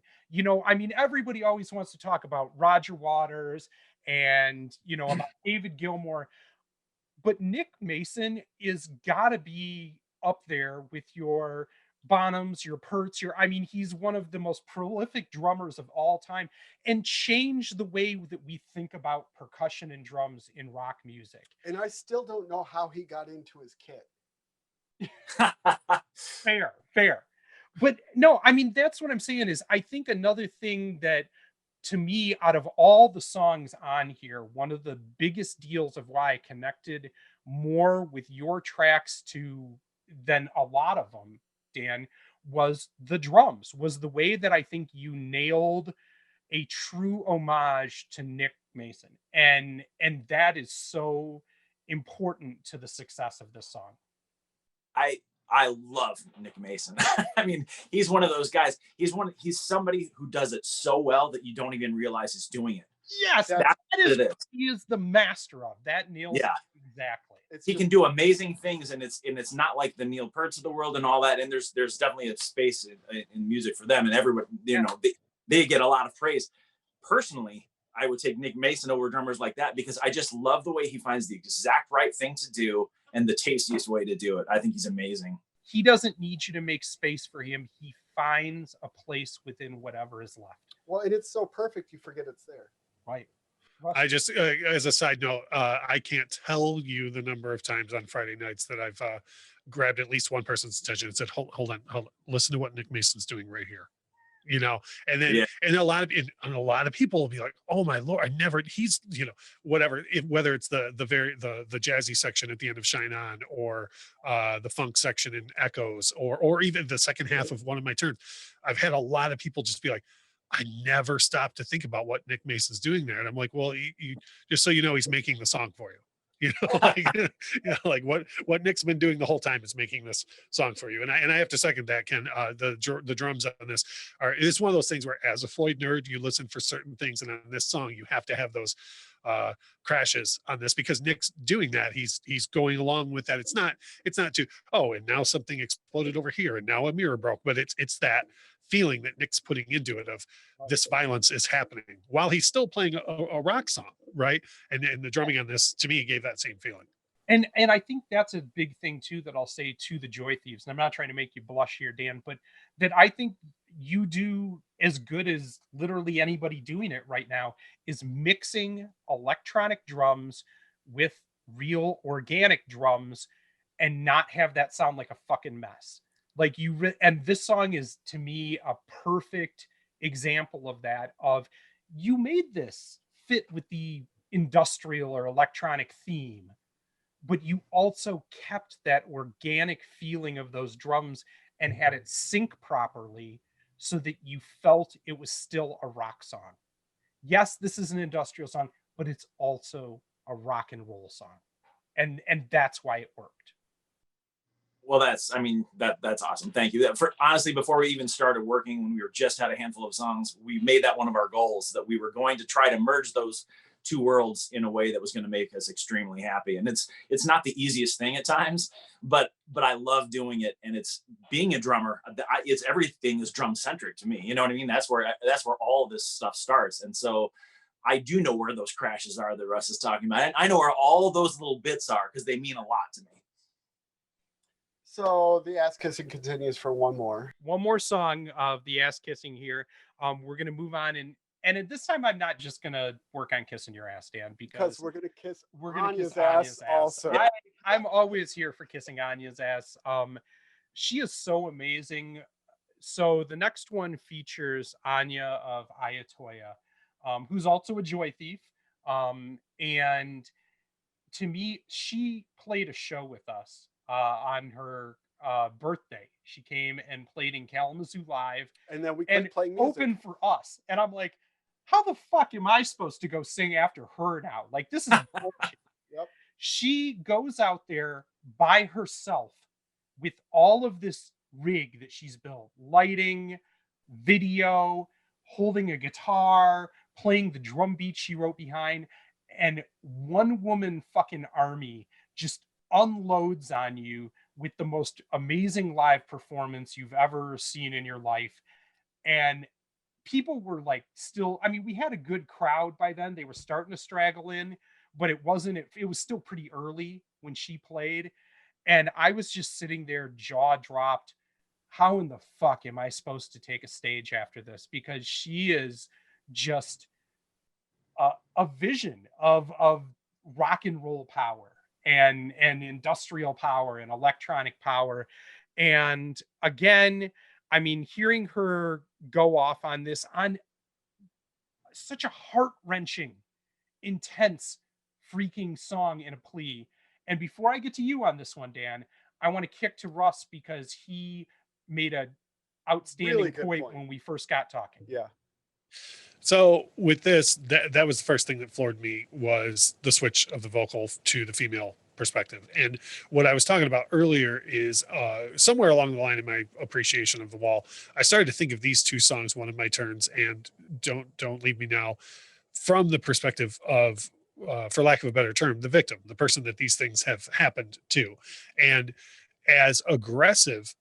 Everybody always wants to talk about Roger Waters and, about David Gilmour, but Nick Mason is gotta be up there with your Bonhams, your Perts, he's one of the most prolific drummers of all time, and changed the way that we think about percussion and drums in rock music. And I still don't know how he got into his kit. Fair. But no, that's what I'm saying is, I think another thing that, to me, out of all the songs on here, one of the biggest deals of why I connected more with your tracks than a lot of them, Dan, was the drums, was the way that I think you nailed a true homage to Nick Mason. And that is so important to the success of this song. I love Nick Mason. I mean, he's one of those guys. He's somebody who does it so well that you don't even realize he's doing it. Yes, That's that is what it what he is the master of. That nails Yeah. it exactly. He can do amazing things, and it's not like the Neil Pearts of the world and all that. And there's definitely a space in music for them, and everyone, they get a lot of praise. Personally, I would take Nick Mason over drummers like that because I just love the way he finds the exact right thing to do and the tastiest way to do it. I think he's amazing. He doesn't need you to make space for him. He finds a place within whatever is left. Well, and it's so perfect you forget it's there. Right. I just, as a side note, I can't tell you the number of times on Friday nights that I've grabbed at least one person's attention and said, hold on, listen to what Nick Mason's doing right here. And then and a lot of people will be like, oh my Lord, he's whatever, whether it's the jazzy section at the end of Shine On, or the funk section in Echoes, or even the second half of One of My Turns. I've had a lot of people just be like, I never stopped to think about what Nick Mason's doing there. And I'm like, well, you just so you know, he's making the song for you. Like what Nick's been doing the whole time is making this song for you. And I have to second that, Ken. The drums on this it's one of those things where, as a Floyd nerd, you listen for certain things, and on this song you have to have those crashes on this, because Nick's doing that. He's going along with that. It's not to, oh, and now something exploded over here, and now a mirror broke, but it's that feeling that Nick's putting into it of this violence is happening while he's still playing a rock song, right? And the drumming on this, to me, gave that same feeling. And I think that's a big thing too that I'll say to the Joy Thieves. And I'm not trying to make you blush here, Dan, but that I think you do as good as literally anybody doing it right now is mixing electronic drums with real organic drums and not have that sound like a fucking mess. Like and this song is, to me, a perfect example of that. Of, you made this fit with the industrial or electronic theme, but you also kept that organic feeling of those drums and had it sync properly so that you felt it was still a rock song. Yes, this is an industrial song, but it's also a rock and roll song. And that's why it worked. Well, that's awesome. Thank you. Honestly, before we even started working, when we just had a handful of songs, we made that one of our goals, that we were going to try to merge those two worlds in a way that was going to make us extremely happy. And it's not the easiest thing at times, but I love doing it. And it's, being a drummer, it's everything is drum centric to me. You know what I mean? That's where all of this stuff starts. And so I do know where those crashes are that Russ is talking about. And I know where all of those little bits are, because they mean a lot to me. So the ass kissing continues for one more song of the ass kissing here. We're going to move on, and at this time I'm not just going to work on kissing your ass, Dan, because we're going to kiss Anya's ass also. I'm always here for kissing Anya's ass. She is so amazing. So the next one features Anya of Ayatoya, who's also a Joy Thief. And to me, she played a show with us on her birthday. She came and played in Kalamazoo Live, and then we quit playing music. Opened for us. And I'm like, how the fuck am I supposed to go sing after her now? Like, this is bullshit. Yep. She goes out there by herself with all of this rig that she's built, lighting, video, holding a guitar, playing the drum beat she wrote behind, and one woman fucking army just unloads on you with the most amazing live performance you've ever seen in your life. And people were like, still, I mean, we had a good crowd by then. They were starting to straggle in, but it was still pretty early when she played. And I was just sitting there, jaw dropped. How in the fuck am I supposed to take a stage after this? Because she is just a vision of rock and roll power and industrial power and electronic power. And again, I mean, hearing her go off on this, on such a heart-wrenching, intense, freaking song in a plea. And before I get to you on this one, Dan, I want to kick to Russ, because he made an outstanding really point when we first got talking. Yeah. So with this, that was the first thing that floored me, was the switch of the vocal to the female perspective. And what I was talking about earlier is somewhere along the line in my appreciation of The Wall, I started to think of these two songs, One of My Turns and Don't Leave Me Now, from the perspective of, for lack of a better term, the victim, the person that these things have happened to. And as aggressive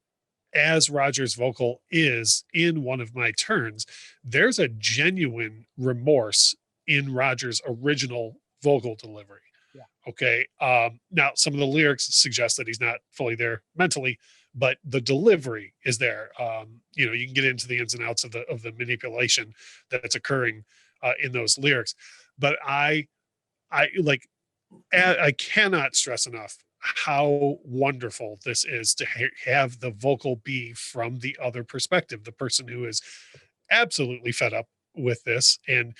as Roger's vocal is in One of My Turns, there's a genuine remorse in Roger's original vocal delivery. Yeah. Okay. Now some of the lyrics suggest that he's not fully there mentally, but the delivery is there. You know, you can get into the ins and outs of the manipulation that's occurring in those lyrics, but I cannot stress enough how wonderful this is to have the vocal be from the other perspective, the person who is absolutely fed up with this, and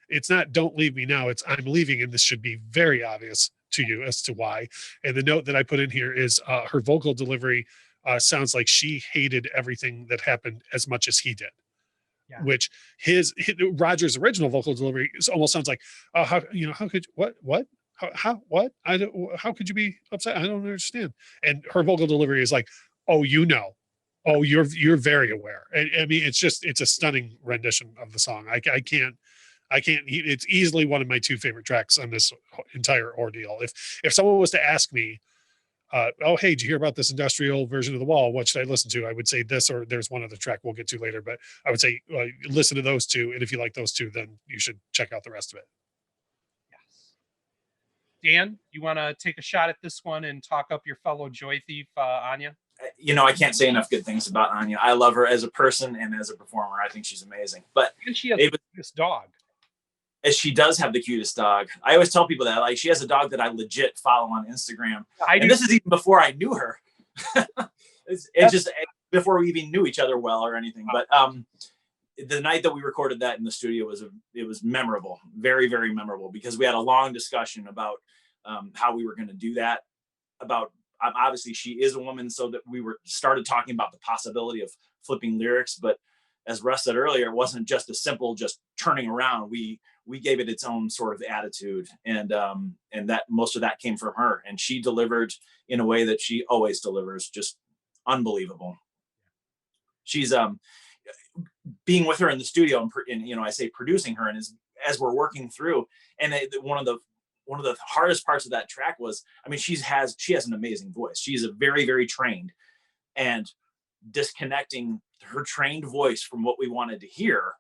it's not don't leave me now, it's I'm leaving, and this should be very obvious to you as to why. And the note that I put in here is her vocal delivery sounds like she hated everything that happened as much as he did. Yeah. Which his Roger's original vocal delivery almost sounds like, oh, how could what how could you be upset? I don't understand. And her vocal delivery is like, oh, oh, you're very aware. I mean, it's a stunning rendition of the song. I can't. It's easily one of my two favorite tracks on this entire ordeal. If someone was to ask me, oh, hey, did you hear about this industrial version of The Wall? What should I listen to? I would say this, or there's one other track we'll get to later, but I would say listen to those two. And if you like those two, then you should check out the rest of it. Yes. Dan, you want to take a shot at this one and talk up your fellow Joy Thief, Anya? You know, I can't say enough good things about Anya. I love her as a person and as a performer. I think she's amazing. But and she has this dog. She does have the cutest dog. I always tell people that, like, she has a dog that I legit follow on Instagram. And this is even before I knew her. it's just before we even knew each other well or anything. But the night that we recorded that in the studio it was memorable, very, very memorable, because we had a long discussion about how we were going to do that. About obviously she is a woman, so that we started talking about the possibility of flipping lyrics. But as Russ said earlier, it wasn't just a simple just turning around. We gave it its own sort of attitude, and that most of that came from her, and she delivered in a way that she always delivers, just unbelievable. She's being with her in the studio, and you know, I say producing her, and as we're working through, and one of the hardest parts of that track was, I mean, she has an amazing voice. She's a very, very trained, and disconnecting her trained voice from what we wanted to hear.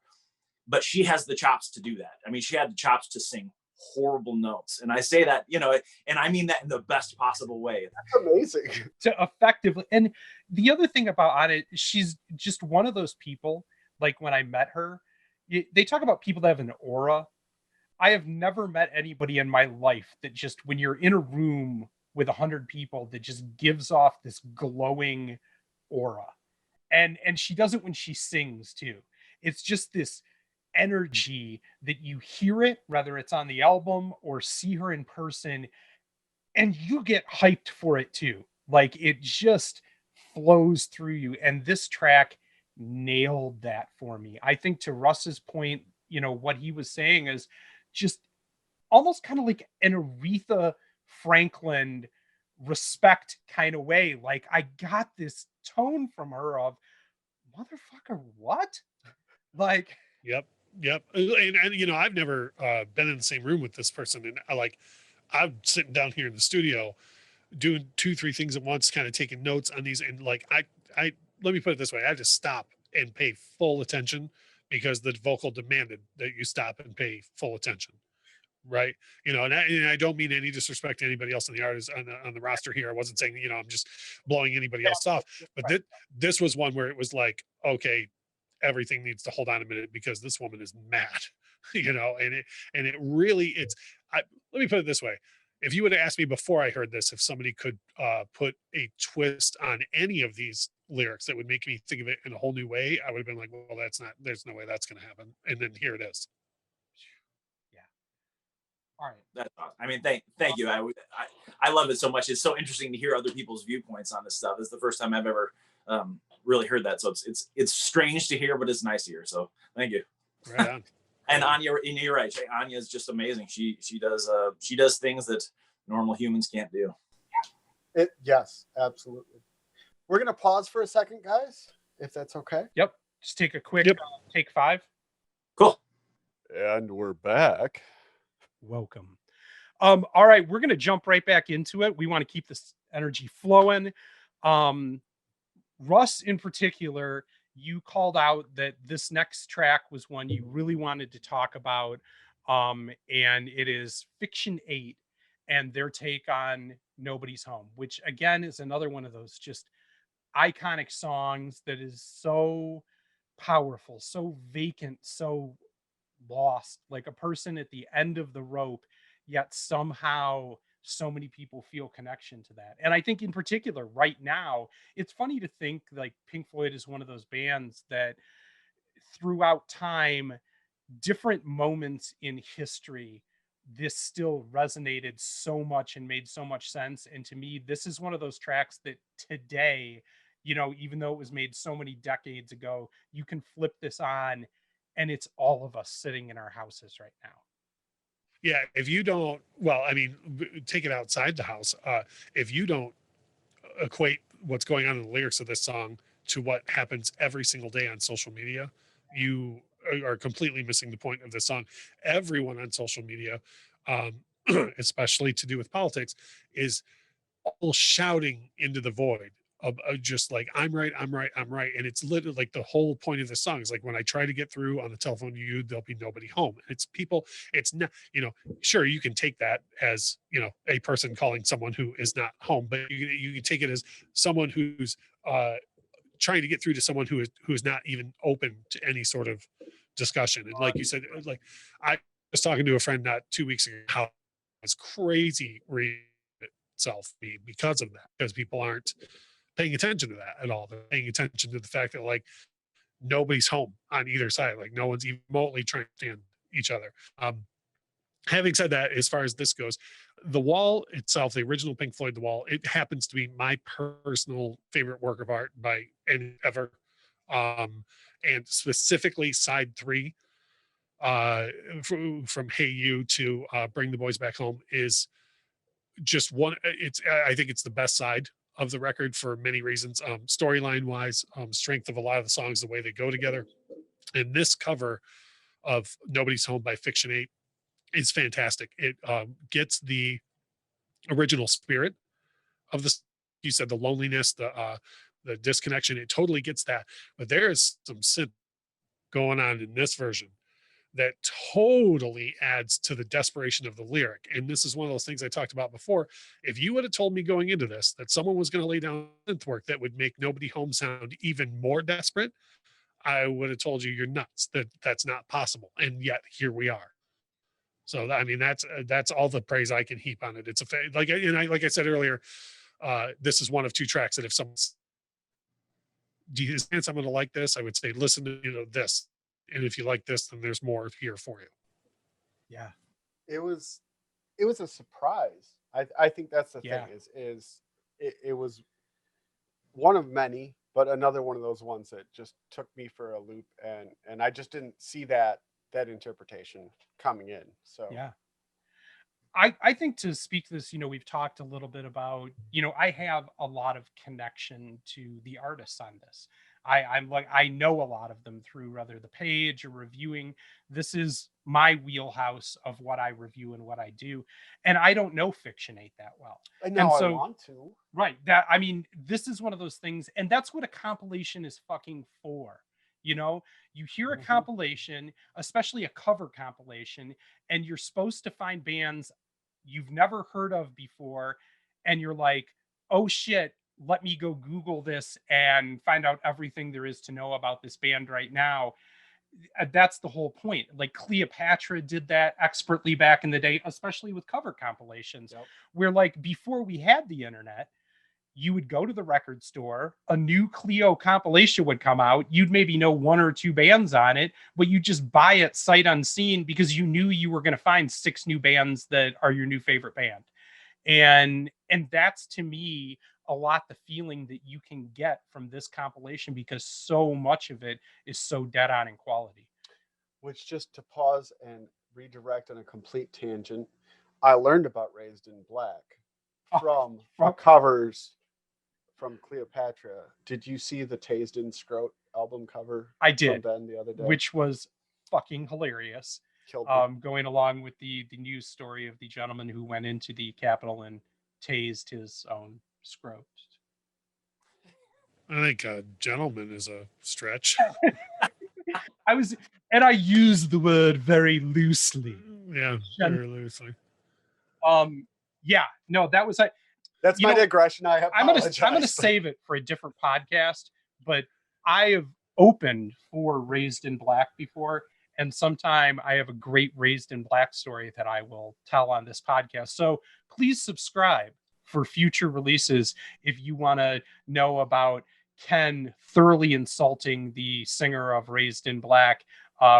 But she has the chops to do that. I mean, she had the chops to sing horrible notes. And I say that, you know, and I mean that in the best possible way. That's amazing. To effectively. And the other thing about Anna, she's just one of those people, like when I met her, they talk about people that have an aura. I have never met anybody in my life that just, when you're in a room with 100 people, that just gives off this glowing aura. And she does it when she sings too. It's just this energy that you hear it, whether it's on the album or see her in person, and you get hyped for it too. Like, it just flows through you. And this track nailed that for me. I think, to Russ's point, you know, what he was saying is just almost kind of like an Aretha Franklin respect kind of way. Like, I got this tone from her of, motherfucker, what? Like, Yep. And you know, I've never been in the same room with this person, and I'm sitting down here in the studio doing 2-3 things at once, kind of taking notes on these, and like I let me put it this way, I had to stop and pay full attention because the vocal demanded that you stop and pay full attention. Right. You know, and I don't mean any disrespect to anybody else in the artist on the roster here. I wasn't saying, you know, I'm just blowing anybody else off, but this was one where it was like, okay, everything needs to hold on a minute because this woman is mad, you know, and it really, let me put it this way. If you would have asked me before I heard this, if somebody could put a twist on any of these lyrics that would make me think of it in a whole new way, I would have been like, well, there's no way that's going to happen. And then here it is. All right. That's awesome. I mean, thank you. I love it so much. It's so interesting to hear other people's viewpoints on this stuff. It's the first time I've ever really heard that. So it's strange to hear, but it's nice to hear. So thank you. Right on. And Anya, you're right. Anya is just amazing. She does things that normal humans can't do. Yes, absolutely. We're going to pause for a second, guys, if that's okay. Yep. Just take a quick take 5. Cool. And we're back. Welcome. All right, we're gonna jump right back into it. We want to keep this energy flowing. Russ, in particular, you called out that this next track was one you really wanted to talk about. And it is Fiction 8 and their take on Nobody's Home, which again is another one of those just iconic songs that is so powerful, so vacant, so lost, like a person at the end of the rope, yet somehow so many people feel connection to that. And I think in particular right now, it's funny to think like Pink Floyd is one of those bands that throughout time, different moments in history, this still resonated so much and made so much sense. And to me, this is one of those tracks that today, even though it was made so many decades ago, you can flip this on and it's all of us sitting in our houses right now. Yeah, if you don't, well, I mean, take it outside the house. If you don't equate what's going on in the lyrics of this song to what happens every single day on social media, you are completely missing the point of this song. Everyone on social media, especially to do with politics, is all shouting into the void of just like, I'm right, I'm right, I'm right. And it's literally like the whole point of the song is like, when I try to get through on the telephone to you, there'll be nobody home. It's people, it's not, sure, you can take that as, a person calling someone who is not home, but you can take it as someone who's trying to get through to someone who's not even open to any sort of discussion. And like you said, like I was talking to a friend not 2 weeks ago, how it's crazy itself because of that, because people aren't paying attention to that at all. They're paying attention to the fact that like nobody's home on either side. Like no one's even remotely trying to stand each other. Having said that, as far as this goes, The Wall itself, the original Pink Floyd, The Wall, it happens to be my personal favorite work of art by any ever. And specifically side 3, from Hey You to Bring the Boys Back Home is just one. I think it's the best side of the record for many reasons. Storyline wise, strength of a lot of the songs, the way they go together. And this cover of Nobody's Home by Fiction 8 is fantastic. It gets the original spirit of the, you said, the loneliness, the disconnection. It totally gets that. But there is some synth going on in this version that totally adds to the desperation of the lyric. And this is one of those things I talked about before. If you would have told me going into this that someone was going to lay down synth work that would make Nobody Home sound even more desperate, I would have told you you're nuts. That's not possible. And yet here we are. So I mean, that's all the praise I can heap on it. It's like I said earlier, this is one of 2 tracks that if someone, do you think I'm going to like this? I would say listen to this, and if you like this, then there's more here for you. Yeah, it was a surprise. I think that's the Yeah. thing is it was one of many, but another one of those ones that just took me for a loop, and I just didn't see that interpretation coming in. So yeah. I think to speak to this, we've talked a little bit about, I have a lot of connection to the artists on this. I'm like, I know a lot of them through rather the page or reviewing. This is my wheelhouse of what I review and what I do. And I don't know Fiction 8 that well. and now I want to. Right. This is one of those things, and that's what a compilation is fucking for. You hear a compilation, especially a cover compilation, and you're supposed to find bands you've never heard of before, and you're like, oh shit, let me go Google this and find out everything there is to know about this band right now. That's the whole point. Like Cleopatra did that expertly back in the day, especially with cover compilations. Yep. Where like before we had the internet, you would go to the record store, a new Clio compilation would come out. You'd maybe know 1 or 2 bands on it, but you just buy it sight unseen because you knew you were going to find 6 new bands that are your new favorite band. And that's to me a lot the feeling that you can get from this compilation because so much of it is so dead on in quality. Which, just to pause and redirect on a complete tangent, I learned about Raised in Black from from- covers from Cleopatra. Did you see the Tased in Scrote album cover? I did, from Ben the other day. which was fucking hilarious. Killed me. Going along with the news story of the gentleman who went into the Capitol and tased his own scrote. I think a gentleman is a stretch. I used the word very loosely. Yeah, very loosely. Yeah, no, that was That's my digression. I apologize. I'm gonna save it for a different podcast, but I have opened for Raised in Black before, and sometime I have a great Raised in Black story that I will tell on this podcast. So please subscribe for future releases if you want to know about Ken thoroughly insulting the singer of Raised in Black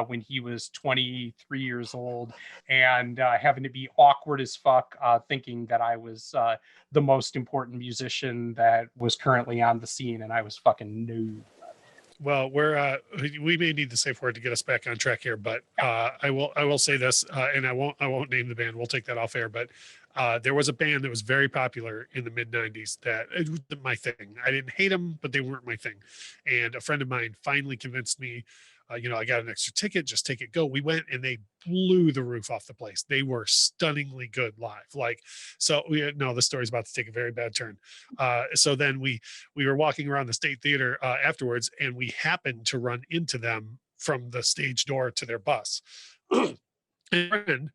when he was 23 years old and having to be awkward as fuck, thinking that I was the most important musician that was currently on the scene, and I was fucking new. Well, we may need the safe word to get us back on track here, but I will say this, and I won't name the band. We'll take that off air. But there was a band that was very popular in the mid '90s that it was my thing. I didn't hate them, but they weren't my thing. And a friend of mine finally convinced me. I got an extra ticket, just take it, go. We went and they blew the roof off the place. They were stunningly good live. The story's about to take a very bad turn. So then we were walking around the State Theater afterwards, and we happened to run into them from the stage door to their bus. And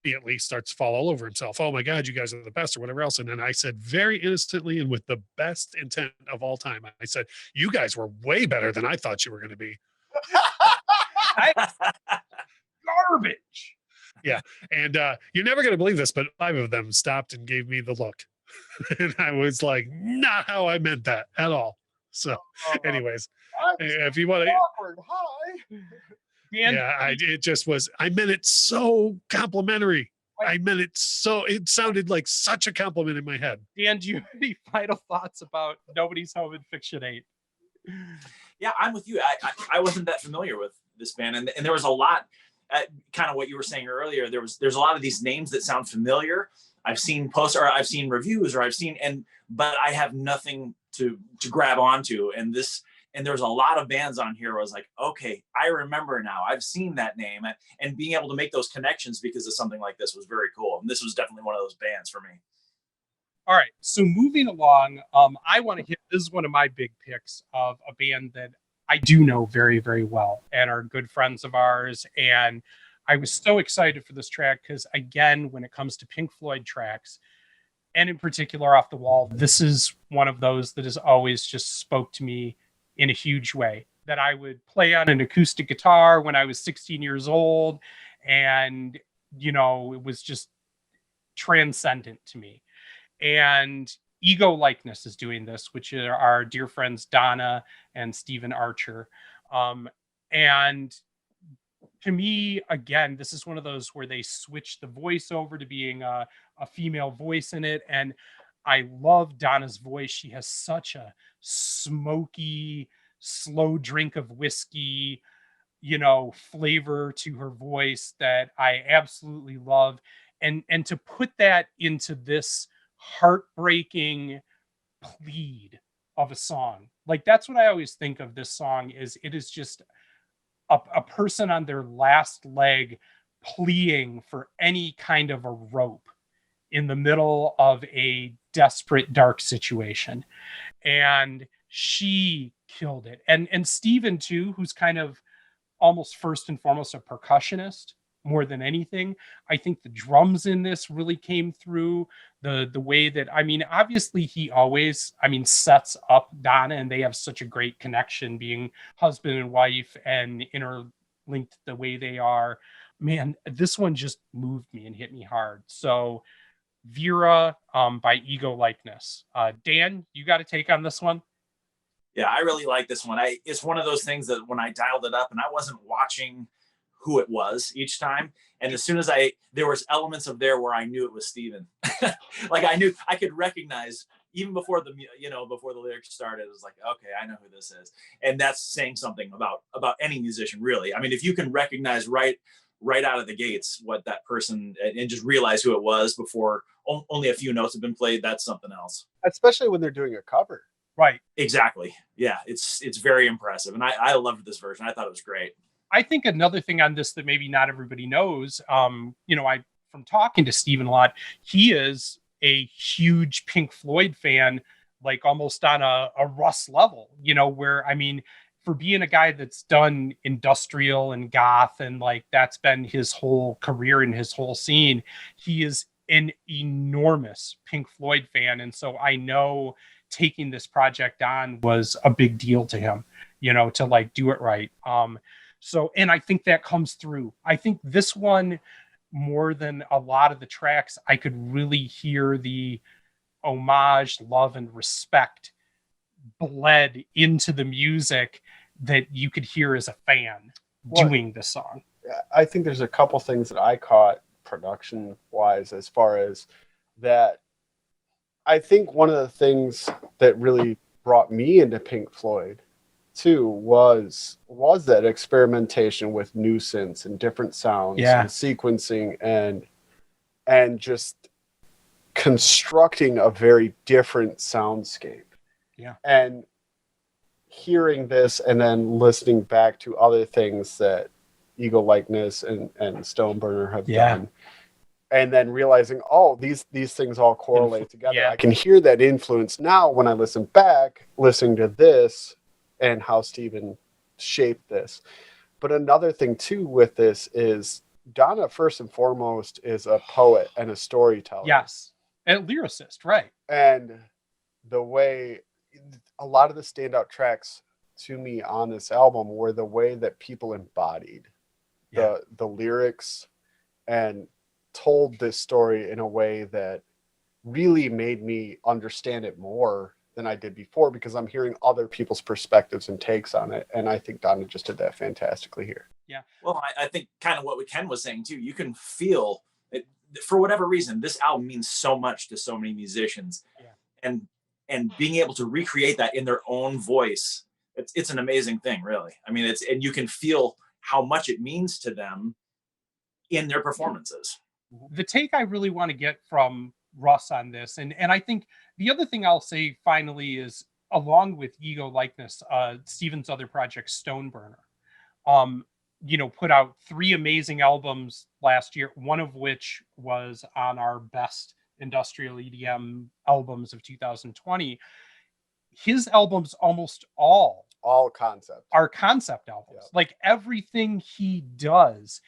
he at least starts to fall all over himself. Oh my God, you guys are the best, or whatever else. And then I said very innocently and with the best intent of all time, I said, you guys were way better than I thought you were going to be. Garbage. Yeah. And you're never going to believe this, but 5 of them stopped and gave me the look. And I was like, not how I meant that at all. So anyways, if you want to, hi. Dan, I meant it so complimentary. I meant it so, it sounded like such a compliment in my head. Dan, do you have any final thoughts about Nobody's Home in Fiction 8? Yeah, I'm with you. I wasn't that familiar with this band, and there was a lot, kind of what you were saying earlier. There's a lot of these names that sound familiar. I've seen posts, or I've seen reviews, or but I have nothing to grab onto. And there's a lot of bands on here where I was like, okay, I remember now. I've seen that name, and being able to make those connections because of something like this was very cool. And this was definitely one of those bands for me. All right, so moving along, I want to hit, this is one of my big picks of a band that I do know very, very well and are good friends of ours. And I was so excited for this track because, again, when it comes to Pink Floyd tracks, and in particular Off the Wall, this is one of those that has always just spoke to me in a huge way, that I would play on an acoustic guitar when I was 16 years old. And, it was just transcendent to me. And Ego Likeness is doing this, which are our dear friends Donna and Stephen Archer. And to me, again, this is one of those where they switch the voice over to being a female voice in it. And I love Donna's voice. She has such a smoky, slow drink of whiskey, flavor to her voice that I absolutely love. And to put that into this heartbreaking plead of a song, like, that's what I always think of this song is. It is just a person on their last leg pleading for any kind of a rope in the middle of a desperate, dark situation. And she killed it. And Steven too, who's kind of almost first and foremost a percussionist more than anything. I think the drums in this really came through. The way that, obviously he always, sets up Donna, and they have such a great connection, being husband and wife and interlinked the way they are. Man, this one just moved me and hit me hard. So Vera by Ego Likeness. Dan, you got a take on this one? Yeah, I really like this one. It's one of those things that when I dialed it up and I wasn't watching who it was each time, and as soon as there was elements of there where I knew it was Steven. Like I could recognize even before the lyrics started. It was like, okay, I know who this is. And that's saying something about any musician, really. If you can recognize right right out of the gates what that person, and just realize who it was before only a few notes have been played. That's something else. Especially when they're doing a cover. Right. Exactly. Yeah, it's very impressive, and I loved this version. I thought it was great. I think another thing on this that maybe not everybody knows, I from talking to Steven a lot, he is a huge Pink Floyd fan, like almost on a Russ level, where, I mean, for being a guy that's done industrial and goth and like that's been his whole career and his whole scene, he is an enormous Pink Floyd fan. And so I know taking this project on was a big deal to him, to like do it right. So, and I think that comes through. I think this one, more than a lot of the tracks, I could really hear the homage, love, and respect bled into the music that you could hear as a fan doing this song. I think there's a couple things that I caught production wise, as far as that. I think one of the things that really brought me into Pink Floyd too was that experimentation with new synths and different sounds and sequencing and just constructing a very different soundscape. Yeah. And hearing this and then listening back to other things that Ego Likeness and Stoneburner have done, and then realizing, these things all correlate together. Yeah. I can hear that influence now when I listen back, listening to this and how Steven shaped this. But another thing too with this is Donna, first and foremost, is a poet and a storyteller. Yes. And a lyricist, right. And the way a lot of the standout tracks to me on this album were the way that people embodied the lyrics and told this story in a way that really made me understand it more than I did before, because I'm hearing other people's perspectives and takes on it. And I think Donna just did that fantastically here. Yeah. Well, I think kind of what Ken was saying too, you can feel it, for whatever reason, this album means so much to so many musicians. Yeah. And being able to recreate that in their own voice, it's an amazing thing, really. I mean, and you can feel how much it means to them in their performances. The take I really want to get from Russ on this, and I think the other thing I'll say finally is, along with Ego Likeness, Steven's other project, Stoneburner, put out 3 amazing albums last year, one of which was on our best industrial EDM albums of 2020. His albums almost all concept are concept albums. Yep. Like everything he does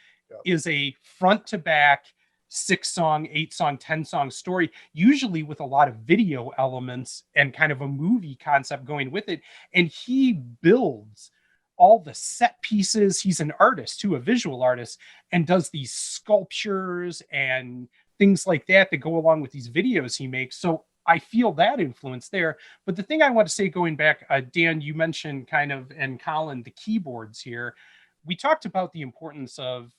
is a front to back 6-song, 8-song, 10-song story, usually with a lot of video elements and kind of a movie concept going with it. And he builds all the set pieces. He's an artist too, a visual artist, and does these sculptures and things like that go along with these videos he makes. So I feel that influence there. But the thing I want to say, going back, Dan, you mentioned kind of, and Collin, the keyboards here. We talked about the importance of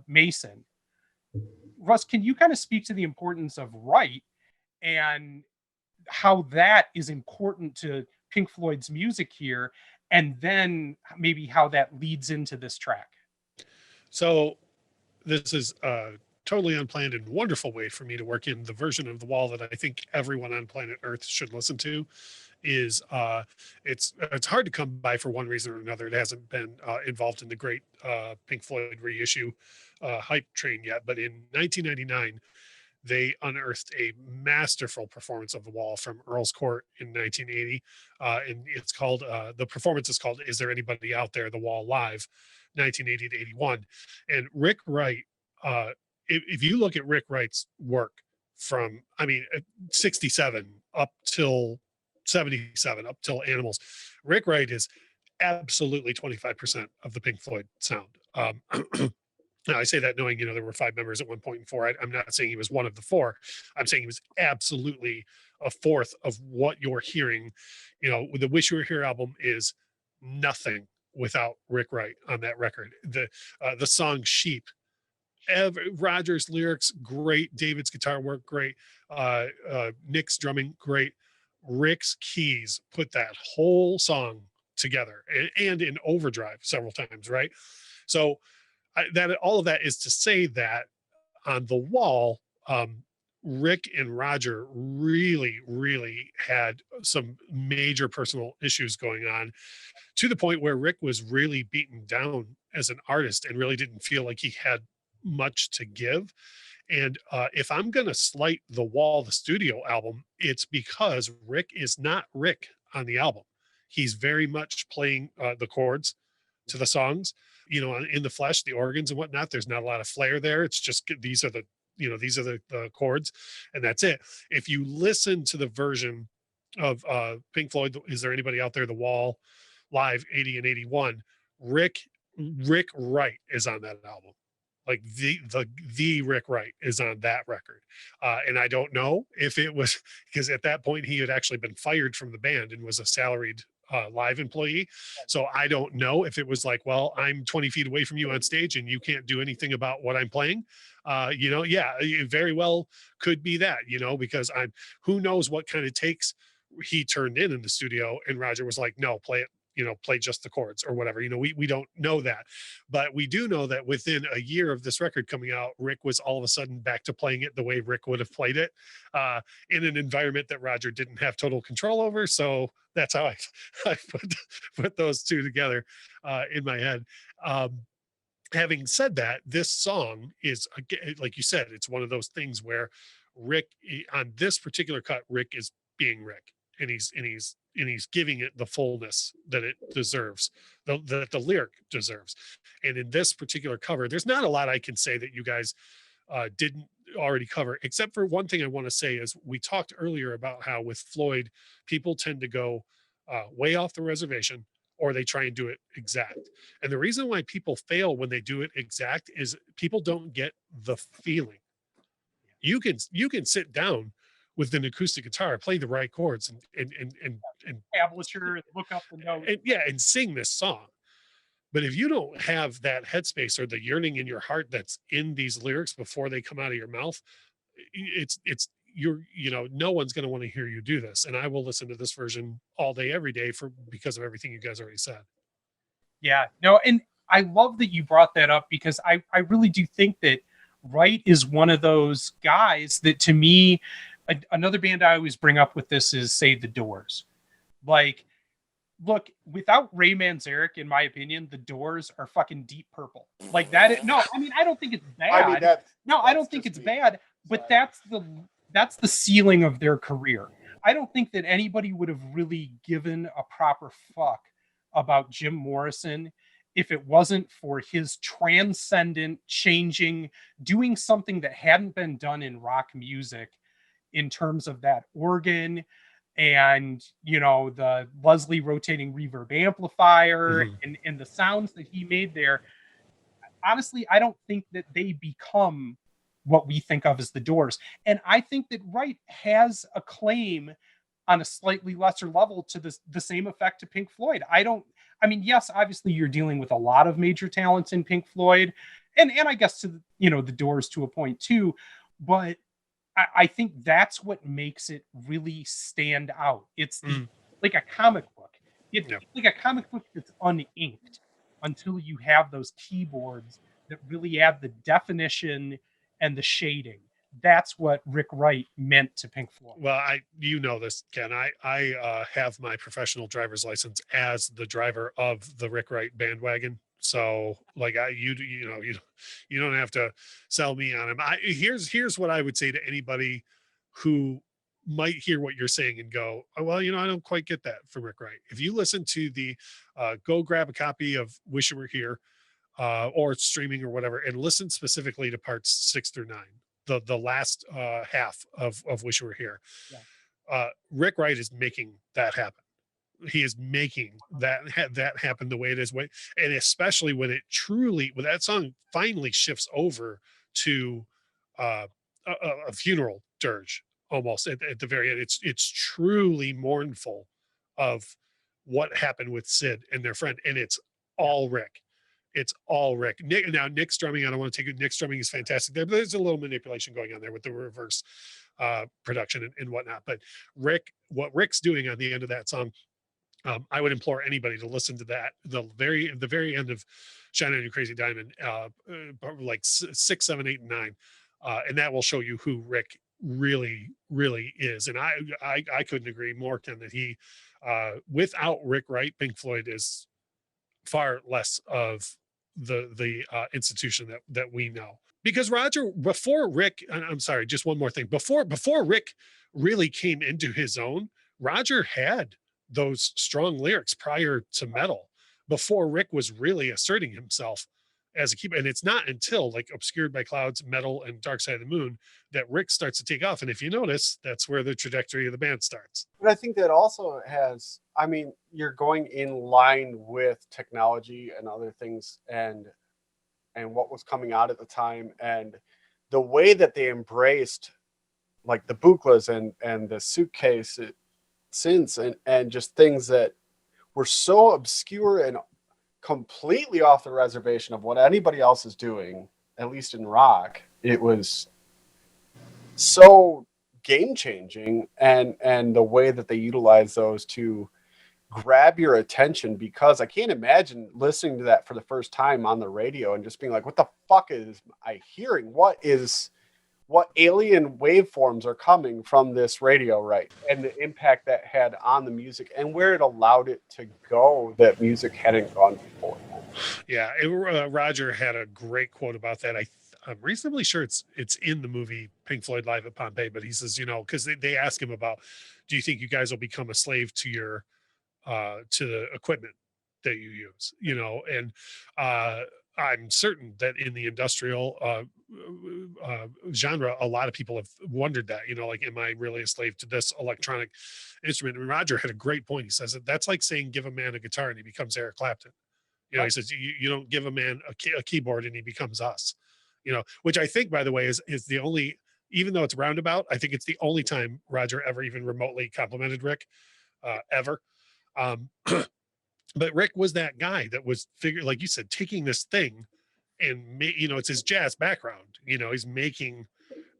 Mason. Russ, can you kind of speak to the importance of Wright and how that is important to Pink Floyd's music here, and then maybe how that leads into this track? So this is totally unplanned and wonderful way for me to work in the version of The Wall that I think everyone on planet Earth should listen to. Is it's hard to come by for one reason or another. It hasn't been involved in the great Pink Floyd reissue hype train yet, but in 1999 they unearthed a masterful performance of The Wall from Earl's Court in 1980, and it's called the performance is called "Is There Anybody Out There?" The Wall Live, 1980 to 81. And Rick Wright, if you look at Rick Wright's work from 67 up till 77, up till Animals, Rick Wright is absolutely 25% of the Pink Floyd sound. Now, I say that knowing, there were 5 members at one point in 4. I'm not saying he was one of the 4. I'm saying he was absolutely a fourth of what you're hearing. The Wish You Were Here album is nothing without Rick Wright on that record. The song Sheep, Roger's lyrics, great. David's guitar work, great. Nick's drumming, great. Rick's keys put that whole song together and in overdrive several times, right? So that all of that is to say that on the wall, Rick and Roger really, really had some major personal issues going on, to the point where Rick was really beaten down as an artist and really didn't feel like he had much to give. And if I'm going to slight The Wall, the studio album, it's because Rick is not Rick on the album. He's very much playing the chords to the songs, in the flesh, the organs and whatnot. There's not a lot of flair there. It's just, these are the chords, and that's it. If you listen to the version of Pink Floyd, Is There Anybody Out There, The Wall, live 80 and 81, Rick Wright is on that album. Like the Rick Wright is on that record. And I don't know if it was because at that point he had actually been fired from the band and was a salaried live employee. So I don't know if it was like, well, I'm 20 feet away from you on stage and you can't do anything about what I'm playing. Yeah, it very well could be that, because who knows what kind of takes he turned in the studio, and Roger was like, no, play it, play just the chords or whatever. We don't know that, but we do know that within a year of this record coming out, Rick was all of a sudden back to playing it the way Rick would have played it, in an environment that Roger didn't have total control over. So that's how I put those two together in my head. Having said that, this song is, like you said, it's one of those things where Rick, on this particular cut, Rick is being Rick, and he's giving it the fullness that it deserves, that the lyric deserves. And in this particular cover, there's not a lot I can say that you guys didn't already cover, except for one thing I want to say is we talked earlier about how with Floyd, people tend to go way off the reservation, or they try and do it exact. And the reason why people fail when they do it exact is people don't get the feeling. You can sit down with an acoustic guitar, play the right chords, and tablature, look up the notes, and sing this song. But if you don't have that headspace or the yearning in your heart that's in these lyrics before they come out of your mouth, no one's going to want to hear you do this. And I will listen to this version all day, every day because of everything you guys already said. Yeah, no, and I love that you brought that up, because I really do think that Wright is one of those guys that, to me, another band I always bring up with this is, say, The Doors. Like, look, without Ray Manzarek, in my opinion, The Doors are fucking Deep Purple. Like that. I don't think it's bad. I don't think it's bad, but that's the ceiling of their career. I don't think that anybody would have really given a proper fuck about Jim Morrison if it wasn't for his transcendent, changing, doing something that hadn't been done in rock music, in terms of that organ and, the Leslie rotating reverb amplifier, and the sounds that he made there. Honestly, I don't think that they become what we think of as the Doors. And I think that Wright has a claim on a slightly lesser level to the same effect to Pink Floyd. Yes, obviously you're dealing with a lot of major talents in Pink Floyd, and I guess to the Doors to a point too, but I think that's what makes it really stand out. It's like a comic book. It's like a comic book that's uninked until you have those keyboards that really add the definition and the shading. That's what Rick Wright meant to Pink Floyd. Well, this, Ken. I have my professional driver's license as the driver of the Rick Wright bandwagon. So, like, you don't have to sell me on him. Here's what I would say to anybody who might hear what you're saying and go, oh, well, I don't quite get that from Rick Wright. If you listen to the go grab a copy of Wish You Were Here, or it's streaming or whatever, and listen specifically to parts 6 through 9, the last half of Wish You Were Here. Yeah. Rick Wright is making that happen. He is making that happen the way it is, and especially when that song finally shifts over to a funeral dirge, almost at the very end. It's truly mournful of what happened with Sid and their friend, and it's all Rick. It's all Rick. Nick's drumming, I don't want to take it. Nick's drumming is fantastic there, but there's a little manipulation going on there with the reverse production and whatnot. But what Rick's doing on the end of that song I would implore anybody to listen to that. The very end of Shine On You Crazy Diamond, like 6, 7, 8, and 9. And that will show you who Rick really is. And I couldn't agree more, Ken, that he, without Rick Wright, Pink Floyd is far less of the institution that we know. Because Roger, before Rick, I'm sorry, just one more thing. Before Rick really came into his own, Roger had those strong lyrics prior to metal, before Rick was really asserting himself as a keeper. And it's not until like Obscured by Clouds, Metal, and Dark Side of the Moon that Rick starts to take off. And if you notice, that's where the trajectory of the band starts. But I think that also has, I mean, you're going in line with technology and other things and what was coming out at the time, and the way that they embraced like the buklas and the suitcase synths and just things that were so obscure and completely off the reservation of what anybody else is doing, at least in rock. It was so game changing, and the way that they utilize those to grab your attention, because I can't imagine listening to that for the first time on the radio and just being like, what the fuck is I hearing? What alien waveforms are coming from this radio, right? And the impact that had on the music and where it allowed it to go that music hadn't gone before. Yeah, Roger had a great quote about that. I'm reasonably sure it's in the movie Pink Floyd Live at Pompeii, but he says, because they ask him about, do you think you guys will become a slave to your to the equipment that you use, and I'm certain that in the industrial genre, a lot of people have wondered that, like, am I really a slave to this electronic instrument? And Roger had a great point. He says that's like saying give a man a guitar and he becomes Eric Clapton. He says you don't give a man a keyboard and he becomes us, which I think, by the way, is the only, even though it's roundabout, I think it's the only time Roger ever even remotely complimented Rick ever. But Rick was that guy that was like you said, taking this thing and it's his jazz background. He's making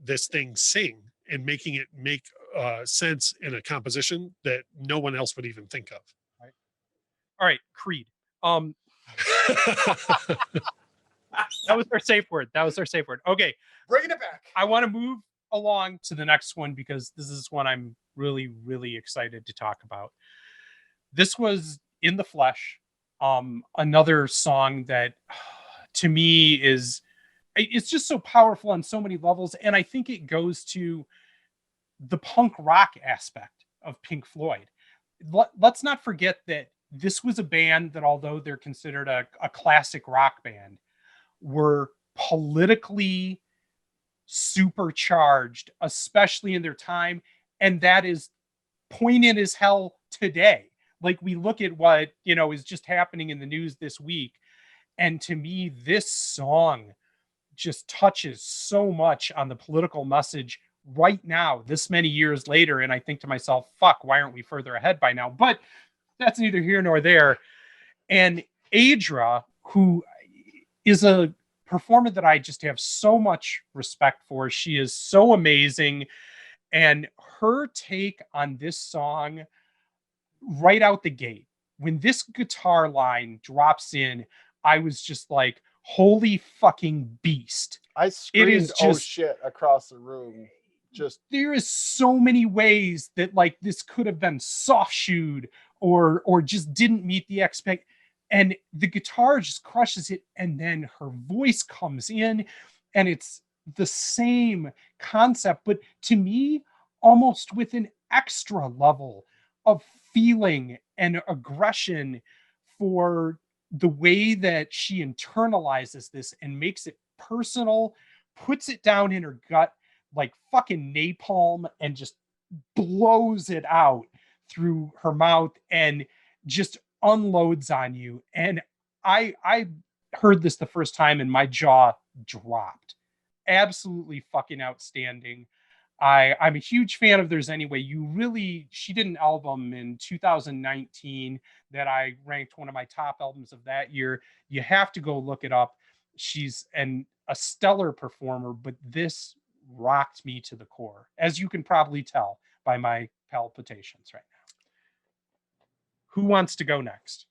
this thing sing and making it make sense in a composition that no one else would even think of. Right. All right, Creed. That was our safe word. Okay, Bringing it back. I want to move along to the next one because this is one I'm really excited to talk about. This was In the Flesh, another song that to me it's just so powerful on so many levels, and I think it goes to the punk rock aspect of Pink Floyd. Let's not forget that this was a band that, although they're considered a classic rock band, were politically supercharged, especially in their time, and that is poignant as hell today. Like, we look at what, is just happening in the news this week. And to me, this song just touches so much on the political message right now, this many years later. And I think to myself, fuck, why aren't we further ahead by now? But that's neither here nor there. And Adra, who is a performer that I just have so much respect for. She is so amazing. And her take on this song right out the gate, when this guitar line drops in, I was just like, holy fucking beast. I screamed, oh shit, across the room. Just, there is so many ways that like this could have been soft shoed or just didn't meet the expect, and the guitar just crushes it, and then her voice comes in and it's the same concept, but to me almost with an extra level of feeling and aggression for the way that she internalizes this and makes it personal, puts it down in her gut like fucking napalm, and just blows it out through her mouth and just unloads on you. And I heard this the first time and my jaw dropped. Absolutely fucking outstanding. I'm a huge fan of There's Any Way. She did an album in 2019 that I ranked one of my top albums of that year. You have to go look it up. She's a stellar performer, but this rocked me to the core, as you can probably tell by my palpitations right now. Who wants to go next?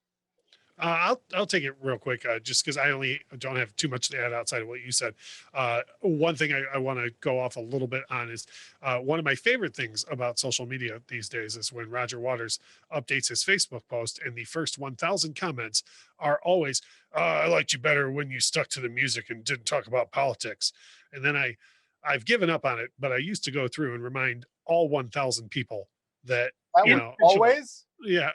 I'll take it real quick, just because I only don't have too much to add outside of what you said. One thing I want to go off a little bit on is one of my favorite things about social media these days is when Roger Waters updates his Facebook post, and the first 1,000 comments are always, "I liked you better when you stuck to the music and didn't talk about politics." And then I've given up on it, but I used to go through and remind all 1,000 people that always. Yeah,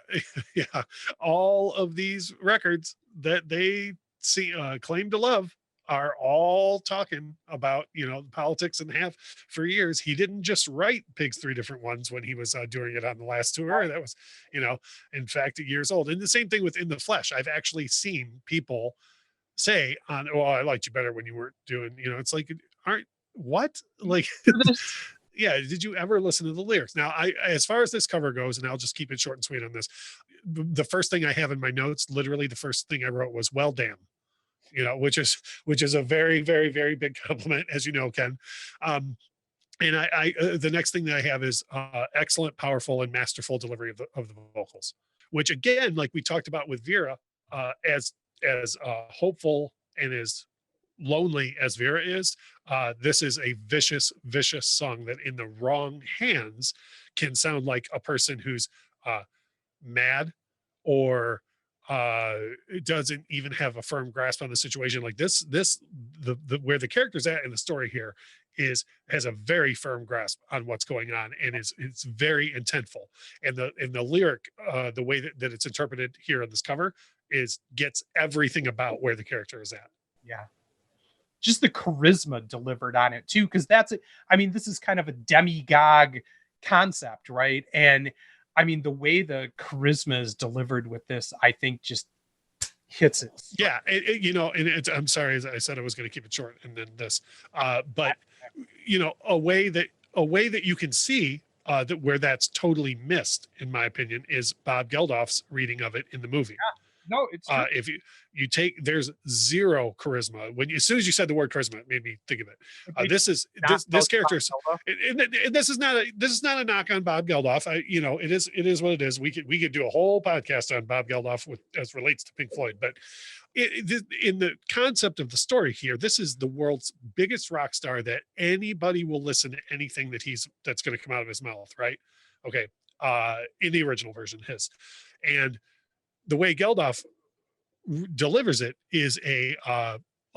yeah. All of these records that they claim to love are all talking about, politics and half for years. He didn't just write Pig's Three Different Ones when he was doing it on the last tour. That was, in fact, years old. And the same thing with In the Flesh. I've actually seen people say "Oh, I liked you better when you weren't doing," it's like, what? Like, yeah, did you ever listen to the lyrics? Now, as far as this cover goes, and I'll just keep it short and sweet on this, the first thing I have in my notes, literally the first thing I wrote was "well, damn," which is a very, very, very big compliment, as you know, Ken. And the next thing that I have is excellent, powerful, and masterful delivery of the vocals, which again, like we talked about with Vera, as hopeful and as lonely as Vera is, this is a vicious, vicious song that in the wrong hands can sound like a person who's mad or doesn't even have a firm grasp on the situation. Like the where the character's at in the story here has a very firm grasp on what's going on, and it's very intentful. And the lyric, the way that it's interpreted here on this cover gets everything about where the character is at. Yeah. Just the charisma delivered on it too, because that's it. I mean, this is kind of a demigod concept, right? And I mean, the way the charisma is delivered with this, I think just hits it. Yeah, and I'm sorry, as I said, I was going to keep it short, and then this, but a way that you can see that where that's totally missed, in my opinion, is Bob Geldof's reading of it in the movie. Yeah. No, it's true. If you take, there's zero charisma. As soon as you said the word charisma, it made me think of it. This character, and this is not a knock on Bob Geldof. It is what it is. We could do a whole podcast on Bob Geldof as relates to Pink Floyd, but in the concept of the story here, this is the world's biggest rock star that anybody will listen to anything that's going to come out of his mouth, right? Okay, in the original version, his, and the way Geldof delivers it is a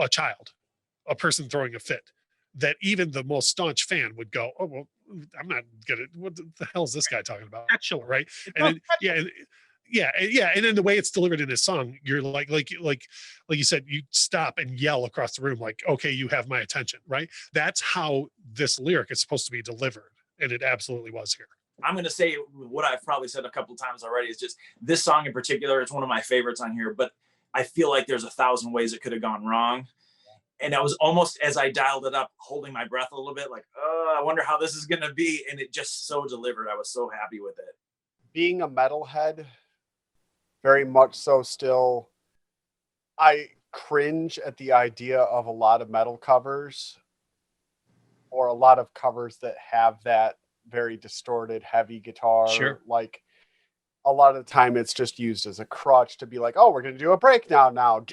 child, a person throwing a fit, that even the most staunch fan would go, "Oh, well, I'm not gonna. What the hell is this guy talking about?" Actually, right? And then, and then the way it's delivered in this song, you're like you said, you stop and yell across the room, like, "Okay, you have my attention," right? That's how this lyric is supposed to be delivered, and it absolutely was here. I'm going to say what I've probably said a couple of times already is just this song in particular. It's one of my favorites on here, but I feel like there's 1,000 ways it could have gone wrong. And I was almost, as I dialed it up, holding my breath a little bit, like, oh, I wonder how this is going to be. And it just so delivered. I was so happy with it. Being a metalhead, very much so still, I cringe at the idea of a lot of metal covers or a lot of covers that have that very distorted, heavy guitar. Sure. Like a lot of the time it's just used as a crutch to be like, oh, we're going to do a breakdown now.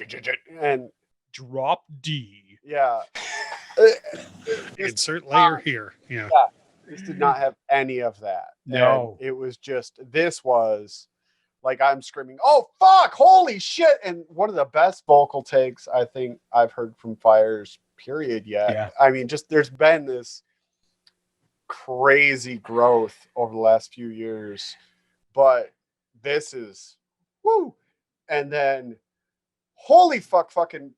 And drop D. Yeah. Insert layer here. Yeah. This did not have any of that. No. And it was just, this was like, I'm screaming, "Oh, fuck, holy shit." And one of the best vocal takes I think I've heard from Fires, period, yet. Yeah. I mean, just there's been this crazy growth over the last few years, but this is woo. And then holy fucking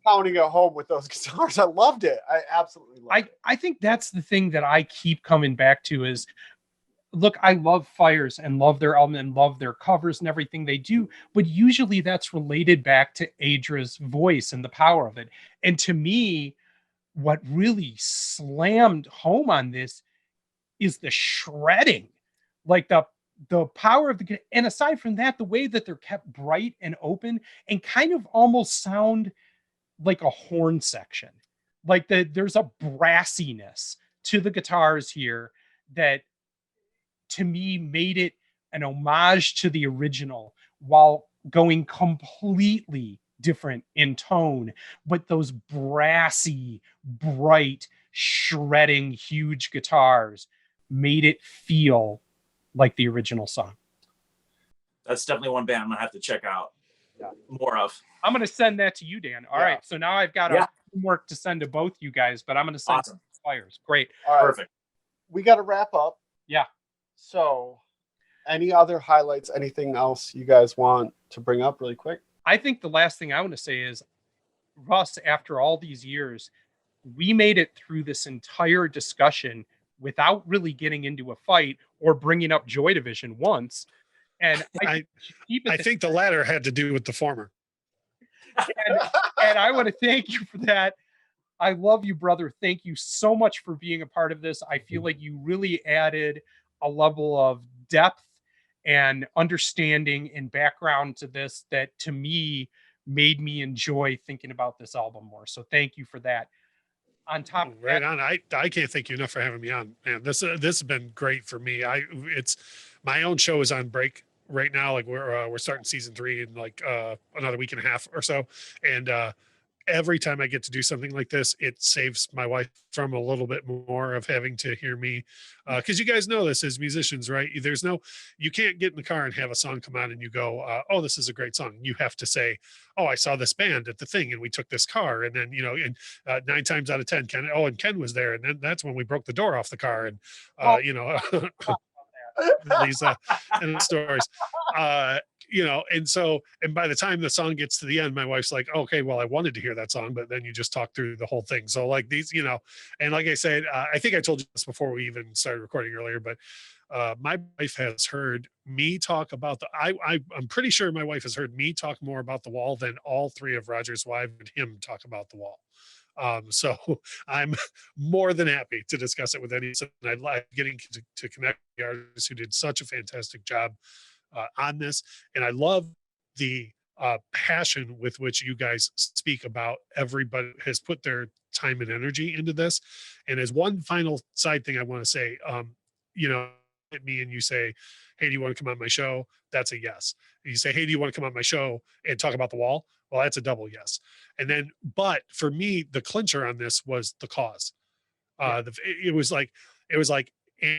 pounding at home with those guitars. I loved it. I absolutely loved it. I think that's the thing that I keep coming back to is, look, I love Fires and love their album and love their covers and everything they do, but usually that's related back to Adra's voice and the power of it. And to me, what really slammed home on this is the shredding, like the power of the, and aside from that, the way that they're kept bright and open and kind of almost sound like a horn section. Like there's a brassiness to the guitars here that to me made it an homage to the original while going completely different in tone, but those brassy, bright, shredding, huge guitars made it feel like the original song. That's definitely one band I'm gonna have to check out more of. I'm gonna send that to you, Dan. All right, so now I've got homework to send to both you guys, but I'm gonna send flyers. Great. All right. Perfect. We got to wrap up. Yeah. So, any other highlights? Anything else you guys want to bring up really quick? I think the last thing I want to say is, Russ, after all these years, we made it through this entire discussion without really getting into a fight or bringing up Joy Division once. And I think the latter had to do with the former. And I want to thank you for that. I love you, brother. Thank you so much for being a part of this. I feel like you really added a level of depth and understanding and background to this that, to me, made me enjoy thinking about this album more. So thank you for that. On top of right on. I can't thank you enough for having me on, man. This has been great for me. It's my own show is on break right now. Like we're starting season 3 in like another week and a half or so, and every time I get to do something like this, it saves my wife from a little bit more of having to hear me. Cause you guys know this as musicians, right? You can't get in the car and have a song come on and you go, oh, this is a great song. You have to say, oh, I saw this band at the thing and we took this car. And then, and 9 times out of 10, Ken was there. And then that's when we broke the door off the car. And, these and stories, and by the time the song gets to the end, my wife's like, okay, well, I wanted to hear that song, but then you just talk through the whole thing. So like these, and like I said, I think I told you this before we even started recording earlier, but my wife has heard me talk about I'm pretty sure my wife has heard me talk more about the Wall than all 3 of Roger's wives and him talk about the Wall. So I'm more than happy to discuss it with anyone. I like getting to connect with the artists who did such a fantastic job on this. And I love the passion with which you guys speak about everybody has put their time and energy into this. And as one final side thing I want to say, at me and you say, hey, do you want to come on my show? That's a yes. You say, hey, do you want to come on my show and talk about the Wall? Well, that's a double yes. And then, but for me, the clincher on this was the cause. It was like,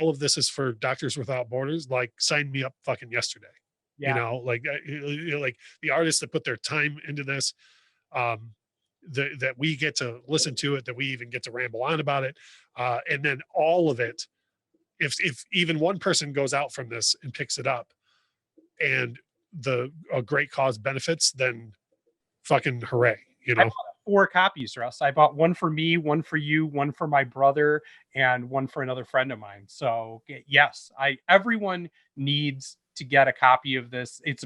all of this is for Doctors Without Borders. Like, sign me up fucking yesterday. Like the artists that put their time into this, that we get to listen to it, that we even get to ramble on about it. And then all of it, if even one person goes out from this and picks it up and a great cause benefits, then fucking hooray. I bought 4 copies, Russ. I bought one for me, one for you, one for my brother, and one for another friend of mine. So yes, everyone needs to get a copy of this. It's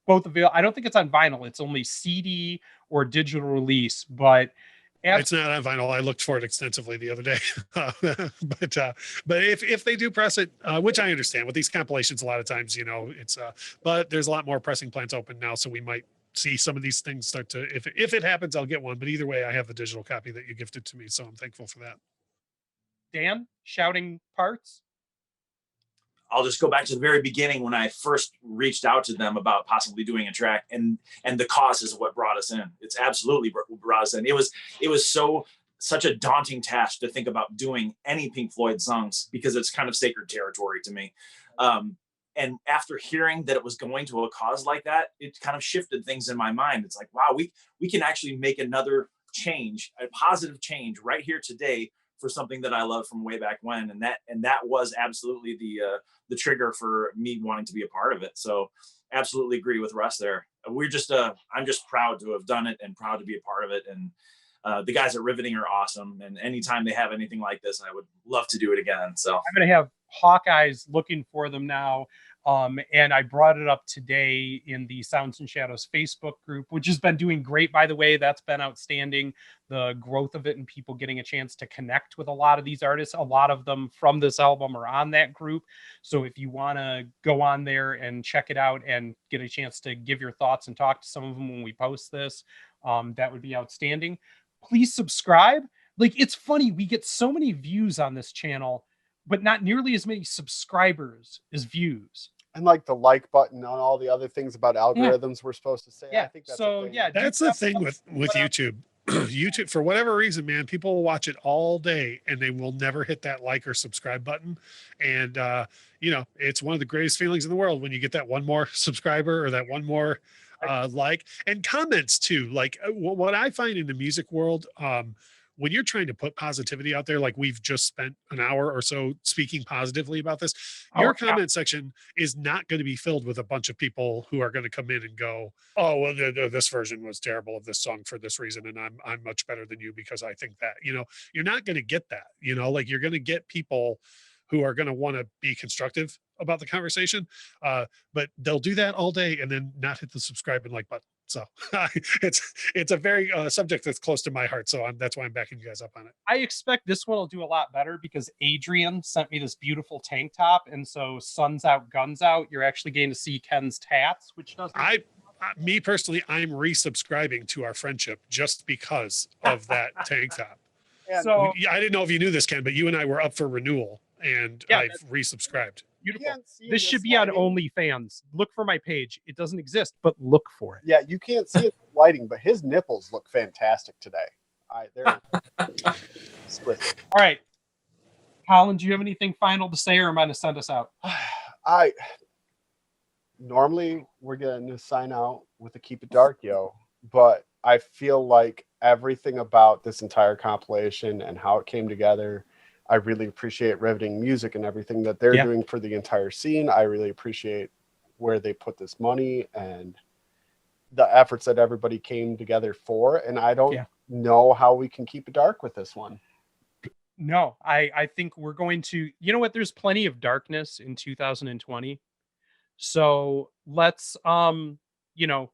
both available. I don't think it's on vinyl. It's only CD or digital release, but it's not on vinyl. I looked for it extensively the other day, but if they do press it, which I understand with these compilations, a lot of times, it's but there's a lot more pressing plants open now, so we might see some of these things start to. If it happens, I'll get one. But either way, I have the digital copy that you gifted to me, so I'm thankful for that. Dan, shouting parts. I'll just go back to the very beginning when I first reached out to them about possibly doing a track, and the cause is what brought us in. It's absolutely brought us in. It was such a daunting task to think about doing any Pink Floyd songs because it's kind of sacred territory to me. And after hearing that it was going to a cause like that, it kind of shifted things in my mind. It's like, wow, we can actually make another change, a positive change right here today for something that I love from way back when. And that was absolutely the trigger for me wanting to be a part of it. So absolutely agree with Russ there. I'm just proud to have done it and proud to be a part of it. And the guys at Riveting are awesome. And anytime they have anything like this, I would love to do it again. So I'm going to have Hawkeyes looking for them now. And I brought it up today in the Sounds and Shadows Facebook group, which has been doing great, by the way. That's been outstanding. The growth of it and people getting a chance to connect with a lot of these artists. A lot of them from this album are on that group. So if you want to go on there and check it out and get a chance to give your thoughts and talk to some of them when we post this, that would be outstanding. Please subscribe. Like, it's funny, we get so many views on this channel, but not nearly as many subscribers as views. And like the like button on all the other things about algorithms we're supposed to say. Yeah. I think that's So, a thing. yeah, That's the thing with YouTube. YouTube, for whatever reason, man, people will watch it all day and they will never hit that like or subscribe button. And you know, it's one of the greatest feelings in the world when you get that one more subscriber or that one more like, and comments too. Like what I find in the music world, when you're trying to put positivity out there, like we've just spent an hour or so speaking positively about this, your comment section is not going to be filled with a bunch of people who are going to come in and go, oh, well, this version was terrible of this song for this reason, and I'm much better than you because I think that. You know, you're not going to get that. You know, like you're going to get people who are going to want to be constructive about the conversation, but they'll do that all day and then not hit the subscribe and like button. So it's a very subject that's close to my heart. So that's why I'm backing you guys up on it. I expect this one will do a lot better because Adrian sent me this beautiful tank top, and so sun's out, guns out. You're actually getting to see Ken's tats, which doesn't. Me personally, I'm resubscribing to our friendship just because of that tank top. So I didn't know if you knew this, Ken, but you and I were up for renewal, and I've resubscribed. Beautiful. This should be on OnlyFans. Look for my page. It doesn't exist, but look for it. Yeah, you can't see it lighting, but his nipples look fantastic today. They're exquisite. All right. Collin, do you have anything final to say, or am I going to send us out? Normally we're going to sign out with a keep it dark, yo, but I feel like everything about this entire compilation and how it came together, I really appreciate Riveting Music and everything that they're doing for the entire scene. I really appreciate where they put this money and the efforts that everybody came together for. And I don't know how we can keep it dark with this one. No, I think we're going to, you know what? There's plenty of darkness in 2020. So let's, you know,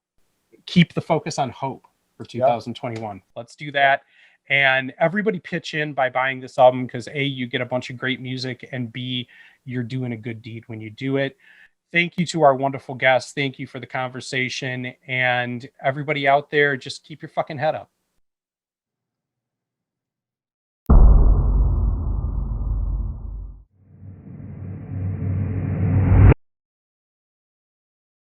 keep the focus on hope for 2021. Let's do that. And everybody pitch in by buying this album because A, you get a bunch of great music, and B, you're doing a good deed when you do it. Thank you to our wonderful guests. Thank you for the conversation. And everybody out there, just keep your fucking head up.